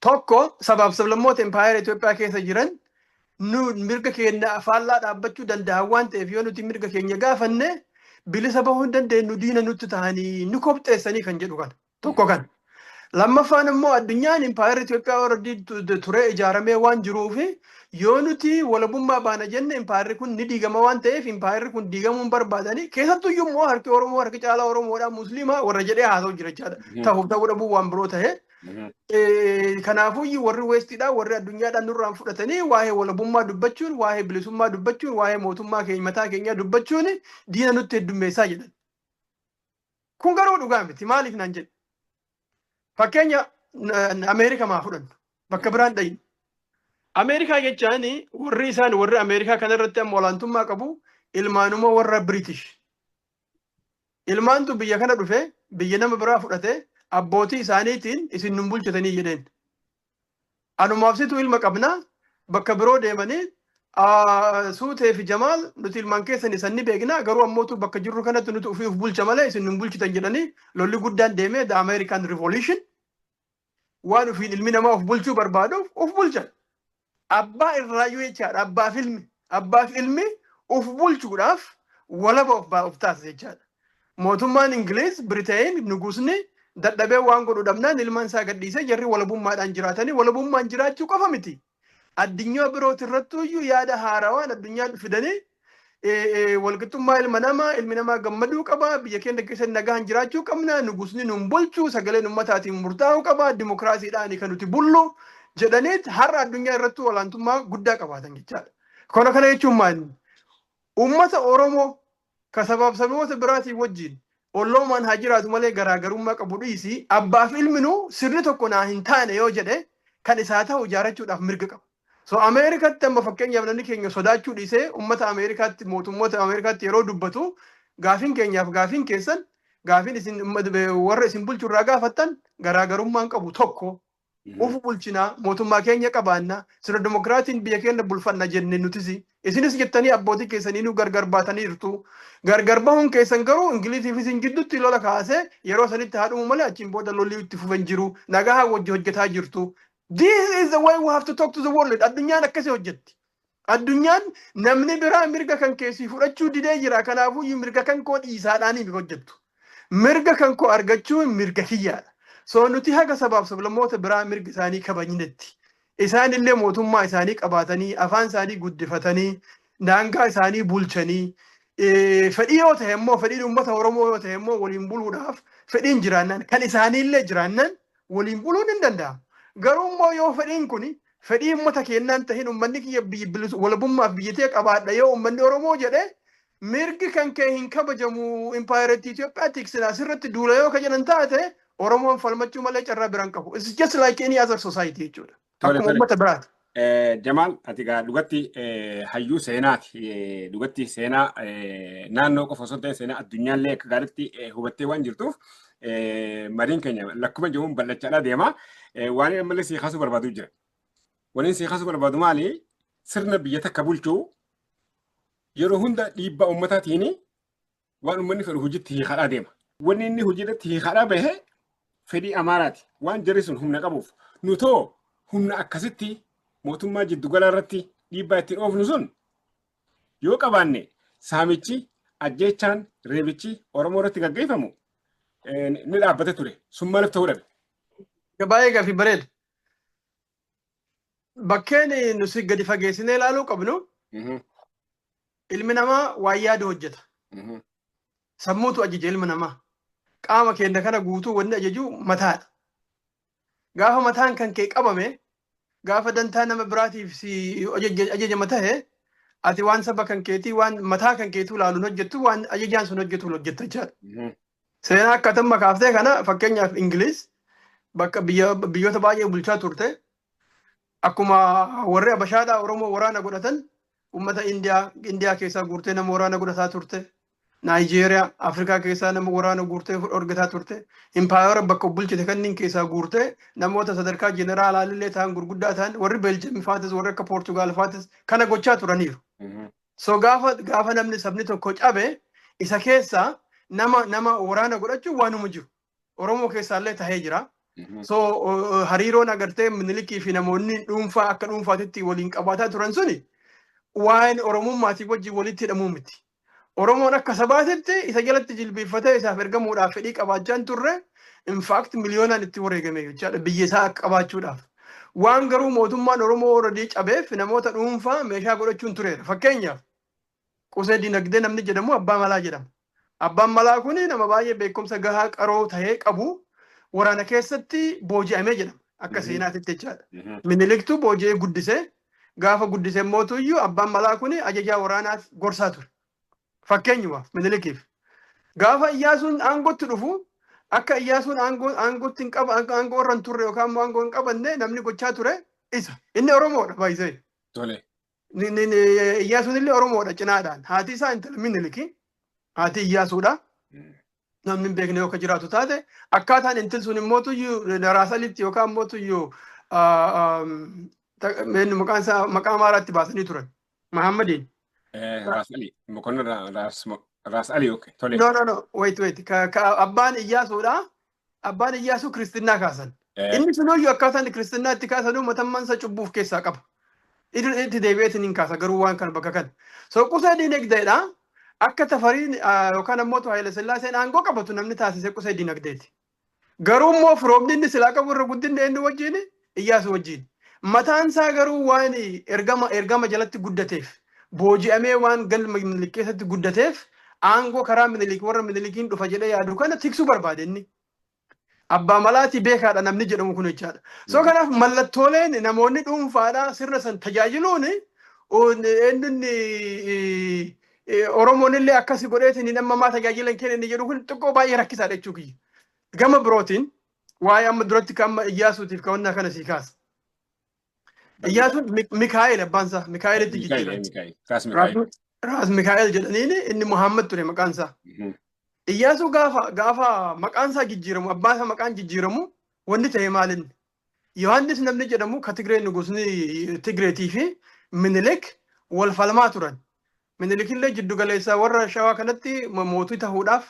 A: Tokko sabaaf sablammoota impaayera Itoophiyaa keessa jiran nu mirga keenya faallaa dhaabbachuu danda'a waan ta'eef yoo nuti mirga keenya gaafanne bilisa bahuu hin dandeenyu diina nutti ta'anii nu kopheessanii kan jedhu kana. Tokko kana. Lammaffaan immoo addunyaan impaayera Itoophiyaa warra ture ijaaramee waan jiruuf yoo nuti walabummaa baana jenne impaayerri kun ni diigama waan ta'eef impaayerri kun diigamuu hin barbaadanii keessattuu immoo harki Oromoo harki caalaa Oromoodhaa Musliimaa warra jedhee haasa'u jira jechaadha. Ta'uu dhabuu waan biroo ta'e. Kanaafuu warri Weestiidhaa warri addunyaadhaan nurraan fudhatanii waa'ee walabummaa dubbachuun waa'ee bilisummaa dubbachuun waa'ee mootummaa keenya mataa keenyaa dubbachuun diina nutti heddummeessaa jedhan. Kun garuu dhugaa miti maaliif naan jedhe. Fakkeenya Ameerikaa maa fudhannu bakka biraan dhayin. Ameerikaa jechaan warri Ameerikaa kanarratti amma olaantummaa qabu ilmaanuma warra British. Ilmaantu biyya kana dhufe biyya nama biraa fudhate abbootii isaaniitiin isin nun bulchatanii jedheen. Anumaafsitu ilma qabnaa bakka biroo deemanii Suutee fi Jamaal nuti ilmaan keessan isan ni beekna garuu ammootu bakka jirru kanatti nuti ofii of bulcha malee isin nun bulchitan jedhanii lolli guddaan deemee the American Revolution waan ofiin ilmi namaa of bulchuu barbaaduuf of bulchan. Abbaa irraayyuu jechaadha abbaaf ilmi of bulchuudhaaf walaba of taasisa jechaadha. Mootummaan Ingiliz Biriteen nugusni dadhabee waan godhu dhabnaan ilmaan isaa gadhiisee jarri walabummaadhaan jiraatanii walabummaan jiraachuu qofa miti. Addunyaa birooti irrattuyyuu yaada haarawaan addunyaan fidanii walqixxummaa ilmi namaa gammaduu qaba biyya keenya keessatti nagaan jiraachuu qabna nugusni nun bulchuu sagaleen ummataatiin murtaa'uu qaba dimokiraasiidhaan kan nuti bullu jedhaniit har'a addunyaa irratti olaantummaa guddaa qabaatan jechaadha. Kana jechuun maali? Uummata Oromoo ka sabaaf saboota biraatiin wajjin olloomaan haa jiraatu malee garaagarummaa qabu dhiisi abbaaf ilminuu sirni tokko naa hin taane yoo jedhe kan isaa ta'u ijaarachuudhaaf mirga qaba. So Ameerikaatti amma fakkeenyaaf namni keenya sodaachuu dhiisee uummata Ameerikaatti mootummoota Ameerikaatti yeroo dubbatu gaafiin keenyaaf gaafiin keessan gaafiin isin warra isin bulchu irraa gaafattan garaagarummaan qabu tokko uf bulchinaa mootummaa keenya qabaannaa sirna dimokiraatiin biyya keenya bulfanna jenne nutis isinis jettanii abbootii keessanii nu gargar baataniirtu gargar bahuun keessan garuu Ingiliziif isin gidduutti lola kaasee yeroo sanitti haadhumu malee achiin booda lolli itti fufan jiru nagaa hojjetaa jirtu. This is the way we have to talk to the world. Addunyaan akkasii hojjetti. Addunyaan namni biraa mirga kan keessii fudhachuu didee jira. Kanaafuu mirga kan koo dhiisaadhaanii hojjettu. Mirga kan koo argachuun mirga kiyyaadha. So nuti haga sabaaf sablammoota biraa mirga isaanii kabajnetti. Isaan illee mootummaa isaanii qabaatanii, afaan isaanii guddifatanii, daangaa isaanii bulchanii, fedhii yoo ta'e immoo fedhiin uummata Oromoo yoo ta'e immoo waliin buluudhaaf fedhiin jiraannaan kan isaanii illee jiraannaan waliin buluun hin danda'amu. Garuu immoo yoo fedhiin kun fedhii uummata keenyaan tahin uummanni kiyya walabummaaf biyyatee qabaadha yoo uummanni Oromoo jedhe mirgi kan kee hin kabajamu impaayereetti Itoophiyaatti asirratti duula yoo ka jedhan taate Oromoon falmachuu malee carraa biraan qabu. It's just like any other society jechuudha. Akkuma uummata biraati.
B: Jamaal ati gaa dhugatti hayyuu seenaati. Dhugatti seenaa naannoo qofa osoo ta'e seenaa addunyaallee akka gaariitti hubattee waan jirtuuf mariin keenya lakkuma jiruun bal'achaadhaa deema. Waan ammallee si kaasuu barbaadu jira. Waan si kaasuu barbaadu maali? Sirna biyya takka bulchuu yeroo hunda dhiibbaa uummataatiin waan uummanni fedhu hojiitti hiikadhaa deema. Wanni inni hojiirratti hiikadhaa bahe fedhii Amaaraati. Waan jarri sun humna qabuuf nutoo humna akkasitti mootummaa jiddugala irratti dhiibbaa ittiin oofnu sun yoo qabaanne saamichi ajjeechaan reebichi Oromoo irratti gaggeeffamu ni dhaabbate ture. Sun maaliif ta'uu dhabe?
A: Baay'ee gaaffii bareeda. Bakkeen nuti gadi fageessinee ilaaluu qabnu ilmi namaa waa yaadu hojjeta. Sammuutu ajaja ilma namaa. Qaama keenya kana guutuu wanni ajaju mataadha. Gaafa mataan kan kee qabame gaafa dantaa nama biraatiif si ajajama tahe ati waan saba kan keetii waan mataa kan keetuu ilaaluun hojjettu waan ajajaan sun hojjetu hojjetta jechaadha. Seenaa akkatuma kaaftee kana fakkeenyaaf Ingiliis bakka biyyoota baay'ee bulchaa turte akkuma warri Abashaadhaa Oromoo waraana godhatan uummata Indiyaa keessaa guurtee nama waraana godhataa turte. Naayijeeriyaa Afrikaa keessaa nama waraana guurtee argataa turte. Impaayera bakka bulchite kanneen keessaa guurtee namoota sadarkaa jeneraalaallee ta'an gurguddaa ta'an warri Beeljiyeem faatis warri akka Poortugaal faatis kana gochaa turaniiru. So gaafa namni sabni tokko cabe isa keessaa nama waraana godhachuun waanuma jiru. Oromoo keessaallee tahee jira. So hariiroon agartee Minilikii fi namoonni dhuunfaa akka dhuunfaatitti waliin qabaataa turan suni waan Oromummaatiif wajjin walitti hidhamuu miti. Oromoon akka sabaatitti isa jalatti jilbeeffatee isaaf ergamuudhaaf fedhii qabaachaan turre in fact miliyoonaan itti wareegame jechaadha biyya isaa akka qabaachuudhaaf. Waan garuu mootummaan Oromoo oradii cabeef namoota dhuunfaa meeshaa godhachuun tureera. Fakkeenyaaf qusee dinagdee namni jedhamu abbaa malaa jedhama. Abbaan malaa kun nama baay'ee beekumsa gahaa qaroo tahee qabu waraana keessatti booji'amee jedhama akka seenaatitti jechaadha. Miniliktu booji'ee guddisee gaafa guddisee mootuyyuu abbaan malaa kun ajajaa waraanaaf gorsaa ture. Fakkeenyaaf Minilikiif gaafa Iyyaasuun aangootti dhufu akka Iyyaasuun aangootti hin qabu aangoo irra hin turre yookaan aangoo hin qabanne namni gochaa ture isa inni Oromoodha baay'isee.
B: Tole.
A: Iyyaasuun illee Oromoodha cinaadhaan haati isaa intala Miniliki haati Iyyaasuudha. Namni hin beekne yoo jiraatu taate akkaataan intalli sun immoo Raasalitti yookaan immoo maqaa maaraatti baasanii turan Mahammadiin.
B: Raasali. Mokonnon Raasali okay. Tole.
A: No. Wait. Abbaan Iyyaasuudha. Abbaan Iyyaasuu Kiristinnaa kaasan. Inni sunuyyuu akkaataan Kiristinnaa itti kaasanuu matammansa cubbuuf keessaa qaba. Itti deebi'eetiin hin kaasa garuu waan kana bakka kana. So qusee dinagdeedha. Akka Tafariin yookaan ammoo Haayile Sillaaseen aangoo qabatu namni taasise qusee dinagdeeti. Garuu immoo firoomni inni silaa qabu irra guddinni eenyu wajjin Iyyaasuu wajjin. Mataan isaa garuu waan ergama jalatti guddateef booji'amee waan galma Minilik keessatti guddateef aangoo karaa Minilik warra Minilikiin dhufa jedhee yaadu kana tiksuu barbaade inni. Abbaa malaati beekaadha namni jedhamu kun jechaadha. So kanaaf mallattooleen namoonni dhuunfaadhaa sirna san tajaajiluun eenyuun Oromoon illee akkasi godheetiin nama maa tajaajilan kenna inni jedhu kun xiqqoo baay'ee rakkisaadha jechuu kiyya. Gama birootiin waa'ee amma duratti kan Iyyaasuutiif ka'annaa kana sii kaasa. Iyyaasuun Mikaa'el abbaansaa Mikaa'elitti jijjiirame. Raas Mikaa'el jedhaniin inni Muhammad ture maqaan isaa. Iyyaasuu gaafa maqaan isaa jijjiiramu abbaan isaa maqaan jijjiiramu wanni ta'e maalinni. Yohaannis namni jedhamu ka Tigree nugusni Tigreetii fi Minilik wal falmaa turan. Minilik illee jiddu galeessaa warra shawaa kanatti mootii ta'uudhaaf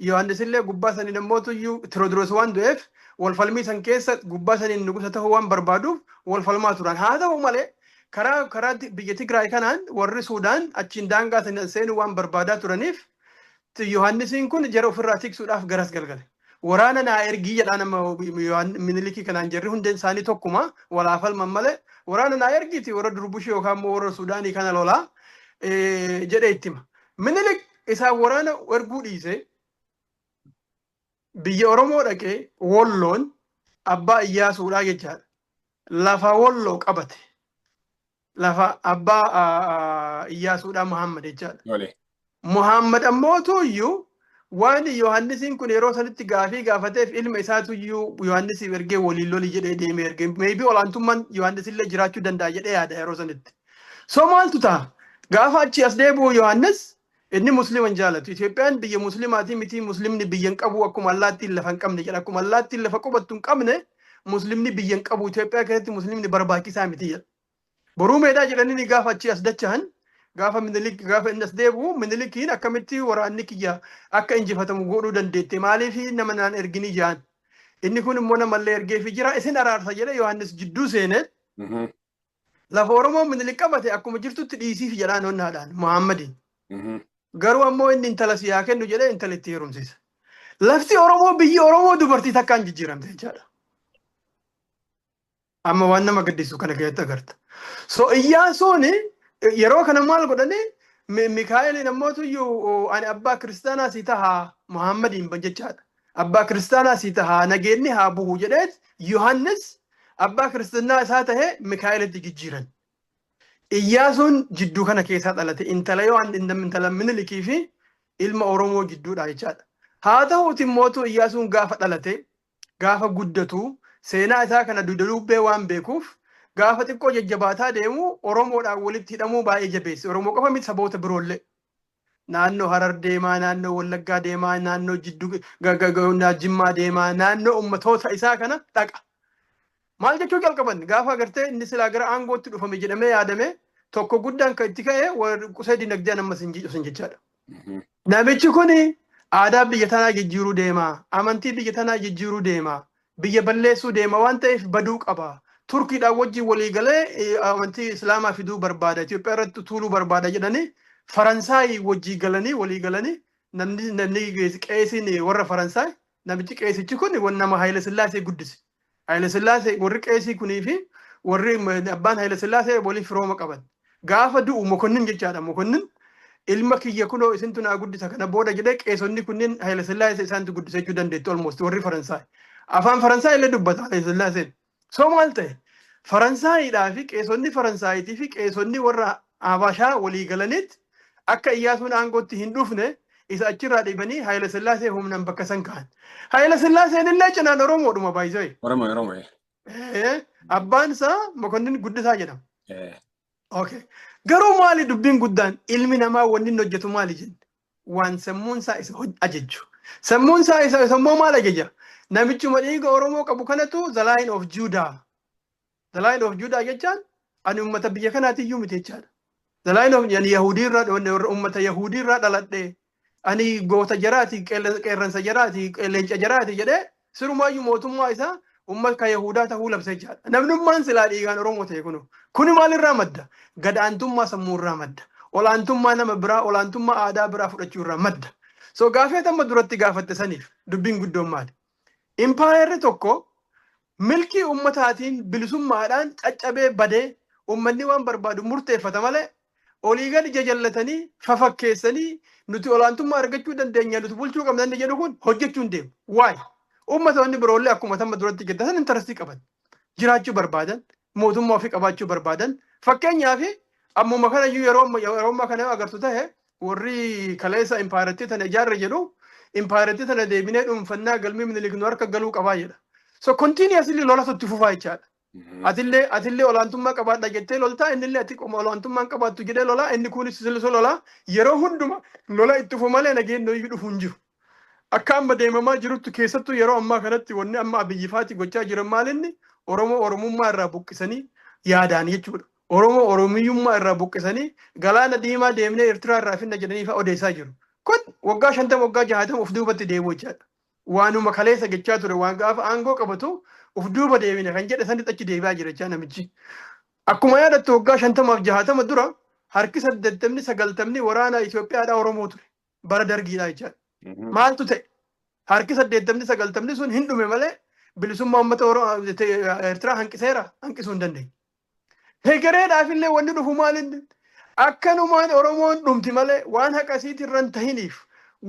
A: Yohaannis illee gubbaa saniin ammootuyyuu Tiroodiroos waan du'eef wal falmii san keessa gubbaa saniin nugusa ta'uu waan barbaaduuf wal falmaa turan. Haa ta'u malee karaa biyya Tigraay kanaan warri Suudaan achiin daangaa seenuu waan barbaadaa turaniif Yohaannisiin kun jara ofirraa tiksuudhaaf garas galgale. Waraana naa ergii jedhaa nama Minilikii kanaan jarri hundeen isaanii tokkuma walaa falman malee waraana naa ergiiti warra Durbushii yookaan warra Suudaanii kana lolaa jedhee itti hima. Minilik isaa waraana erguu dhiisee biyya Oromoo dhaqee Wolloon abbaa Iyyaasuudhaa jechaadha. Lafa Wolloo qabate. Lafa abbaa Iyyaasuudhaa Muhammad jechaadha. Muhammad ammootuyyuu waan Yohaannisiin kun yeroo sanitti gaafii gaafateef ilma isaatuyyuu Yohaannisiif ergee waliin loli jedhee deemee ergee maybii olaantummaan Yohaannisillee jiraachuu danda'a jedhee yaada yeroo sanitti. So maaltu ta'a? Gaafa achi as deebi'u Yohaannis inni musliiman jaalatu. Itoophiyaan biyya musliimaatii miti musliimni biyya hin qabu akkuma allaattiin lafa hin qabne jedha. Akkuma allaattiin lafa qubattu hin qabne musliimni biyya hin qabu Itoophiyaa keessatti musliimni barbaachisaa miti jedha. Boruu meedaa jedhanii gaafa achi as dachahan gaafa Minilik gaafa inni as deebi'u Minilikiin akkamitti waraanni kiyya akka injifatamu godhuu dandeette maaliif nama naan ergini jaan inni kun immoo namallee ergee fi jira isin araarsa jedhe Yohaannis jidduu seenee lafa Oromoo Minilik qabate akkuma jirtutti dhiisiif jedhaan onnaadhaan Muhammadiin. Garuu ammoo inni intala siyaa kennu jedhee intala itti heerumsiisa. Lafti Oromoo biyyi Oromoo dubartii takkaan jijjiiramte jechaadha. Amma waan nama gaddisu kana keessatti agarta. So Iyyaasuun yeroo kana maal godhanii Mikaa'eliin ammootu iyyuu ani abbaa kiristaanaa si tahaa Muhammadiin jechaadha. Abbaa kiristaanaa si tahaa nageenni haa bu'u jedheet Yohaannis abbaa kiristaanaa isaa tahee Mikaa'elitti jijjiiran. Iyyaasuun jidduu kana keessaa dhalate intala intala Minilikii fi ilma Oromoo jidduudha jechaadha. Haa ta'uuti mootu Iyyaasuun gaafa dhalate gaafa guddatu seenaa isaa kana dudubbee waan beekuuf gaafa xiqqoo jajjabaataa deemu Oromoodhaan walitti hidhamuu baay'ee jabeesse. Oromoo qofa miti saboota biroollee. Naannoo Harar deemaa, naannoo Wallaggaa deemaa, naannoo Jidduu Jimmaa deemaa, naannoo ummatoota isaa kana dhaqa. Maal jechuu jalqaban gaafa agartee inni silaa gara aangootti dhufame jedhamee yaadame tokko guddaan kan itti ka'e qusee dinagdee ammas hin jechaadha. Namichi kun aadaa biyya tanaa jijjiiruu deema, amantii biyya tanaa jijjiiruu deema, biyya balleessuu deema waan ta'eef baduu qaba. Turkiidhaan wajjin walii galee amantii Islaamaa fiduu barbaada, Itoophiyaa irratti tuuluu barbaada jedhanii Faransaay wajjin galanii walii galanii namni qeesiin warra Faransaay namichi qeesichi kun nama Haayile Sillaasee guddise. Haayile Sillaasee warri qeesii kunii fi warri abbaan Haayile Sillaasee waliif firooma qaban. Gaafa du'u mokonnin jechaadha. Mokonnin ilma kiyya kunoo isintu naa guddisa kana booda jedhee qeesonni kunniin Haayile Sillaasee isaantu guddisa jechuu dandeettu almost warri Faransaay. Afaan Faransaay illee dubbata Haayile Sillaaseen. So maal ta'e Faransaayidhaa fi qeesonni Faransaaytii fi qeesonni warra Habashaa walii galanitti akka Iyyaasuun aangootti hin dhufne isa achirraa dhibanii Haayile Sillaasee humnaan bakka san ka'an. Haayile Sillaaseen illee cinaan Oromoodhuma baay'isee.
B: Oromoo.
A: Abbaan isaa Mokonnin Guddisaa jedhama. Okay. Garuu maali dubbiin guddaan ilmi namaa wanni inni hojjetu maali jenne? Waan sammuun isaa isa ajajju. Sammuun isaa isa immoo maal ajaja? Namichuma dhiiga Oromoo qabu kanatu the Lion of Judah. The Lion of Judah jechaan ani ummata biyya kanaati iyyuu miti jechaadha. The Lion of Yahudiirraa ummata Yahudiirraa dhaladhe ani goota jaraati qeerransa jaraati leenca jaraati jedhee sirumaayyuu mootummaa isaa ummata Yahudaa ta'uu labsa jechaadha. Namnummaan silaa dhiigaan Oromoo ta'e kuni maalirraa madda? Gadaantummaa sammuurraa madda. Olaantummaa nama biraa, olaantummaa aadaa biraa fudhachuurraa madda. So gaafee tamma duratti gaafatte saniif dubbiin guddoon maali? Impaayerri tokko milkii ummataatiin bilisummaadhaan caccabee badee ummanni waan barbaadu murteeffata malee olii gadi jajallatanii fafakkeessanii nuti olaantummaa argachuu dandeenya nuti bulchuu qabna inni jedhu kun hojjechuu hin deemu. Waay? Ummatoonni biroollee akkuma tamma duratti geddasan intarastii qaban. Jiraachuu barbaadan, mootummaa ofii qabaachuu barbaadan. Fakkeenyaaf ammuma kana yeroo ammaa kana agartu ta'e warri kaleessa impaayerettii tana ijaarre jedhu impaayerettii tana deebinee dhuunfannaa galmii Minilik nu harka galuu qabaa jedha. So continuously lola sotti fufaa jechaadha. Atillee olaantummaa qabaadha jettee loltaa innillee ati olaantummaa qabaattu jedhee lolaa inni kunis silsoo lolaa yeroo hunduma lola itti fufu malee nageenya dhufu hin jiru. Akka amma deemamaa jirutti keessattuu yeroo ammaa kanatti wanni amma abiyyifaati gochaa jiran maalinni Oromoo Oromummaa irraa buqqisanii yaadaan jechuudha. Oromoo Oromiyyummaa irraa buqqisanii galaana diimaa deemnee Eertiraa irraa finna jedhanii fa'a odeessaa jiru. Kun waggaa 50 waggaa 60 of duubatti deebi'u jechaadha. Waanuma kaleessa jechaa ture waan gaafa aangoo qabatu of duuba deebine kan jedhe sanitti achi deebi'aa jira jechaa namichi. Akkuma yaadattu waggaa 50 fi 60 dura harki 80-90 waraana Itoophiyaadhaa Oromoo ture. Bara dargiidhaa jechaadha. Maaltu ta'e? Harki 80-90 sun hin dhume malee bilisummaa uummata Eertiraa hanqisuu hin dandeenye. Hegereedhaaf illee wanni dhufu maalinni akkanumaan Oromoon dhumti malee waan haqasiitirran tahiniif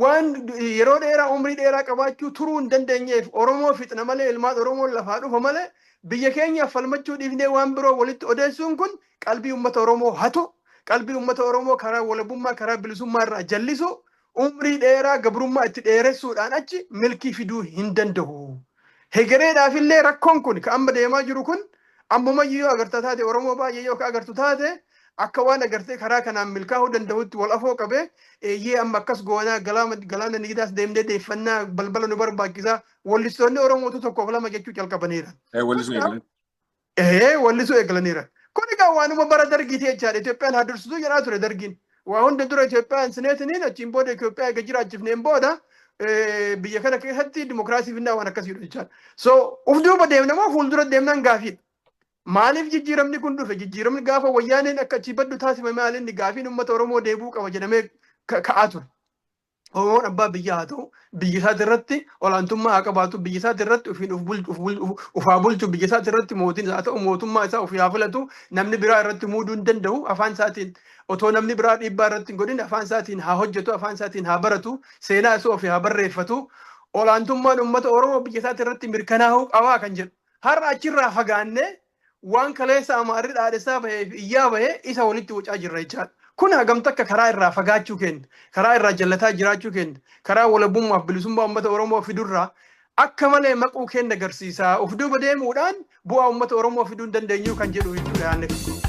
A: waan yeroo dheeraa umrii dheeraa qabaachuu turuu hin dandeenyeef Oromoo fixna malee ilmaan Oromoon lafaa dhufa malee biyya keenyaaf falmachuu dhiifnee waan biroo walitti odeessuun kun qalbii uummata Oromoo hatu qalbii uummata Oromoo karaa walabummaa karaa bilisummaa irraa jallisu umrii dheeraa gabrummaa itti dheeressuudhaan achi milkii fiduu hin danda'u. Hegereedhaaf illee rakkoon kun kan amma deemaa jiru kun ammumayyuu yoo agarta taate Oromoo baay'ee yoo agartu taate akka waan agartee karaa kanaan milkaa'uu danda'utti wal afoo qabee eeyyee amma akkas goonaa galaana nigidaas deemnee deeffannaa balbala nu barbaachisaa wallistoonni Oromootu tokkoof lama jechuu calqabaniira. Wallisuu eegalaniira. Kun egaa waanuma bara dargiiti jechaadha. Itoophiyaan haa dursituu jedhaa ture dargiin. Waa hunda dura Itoophiyaan sineetiniin achiin booda Itoophiyaa eega jiraachifneen booda biyya kana keessatti dimokiraasii fi waan akkasii jechuudha. So uf duuba deemnamoo fuuldura deemnaan gaafii. Maaliif jijjiiramni kun dhufe? Jijjiiramni gaafa wayyaaneen akka achi baddu taasifame maalinni gaafiin uummata Oromoo deebuu qaba jedhamee ka'aa ture. Oromoon abbaa biyya haa ta'u, biyya isaati irratti olaantummaa haa qabaatu, biyya isaati irratti ufaa bulchu, biyya isaati irratti mootiin haa ta'u, mootummaa isaa ofii haa filatu, namni biraa irratti muuduu hin danda'u, afaan isaatiin otoo namni biraa dhiibbaa irratti hin godhin afaan isaatiin haa hojjetu, afaan isaatiin haa baratu, seenaa isaa ofii haa barreeffatu, olaantummaan uummata Oromoo biyya isaati irratti mirkanaa'uu qabaa kan jedhu. Har'a achirraa fagaannee waan kaleessa amaarri dhaadheessaa bahee fi iyyaa bahee isa walitti wucaa jirra jechaadha. Kun hagam takka karaa irraa fagaachuu kenna, karaa irraa jallataa jiraachuu kenna, karaa walabummaaf bilisummaa uummata Oromoo fidurraa akka malee maquu kenna agarsiisa. Of duuba deemuudhaan bu'aa uummata Oromoo fiduu hin dandeenyu kan jedhu jechuudha yaadne.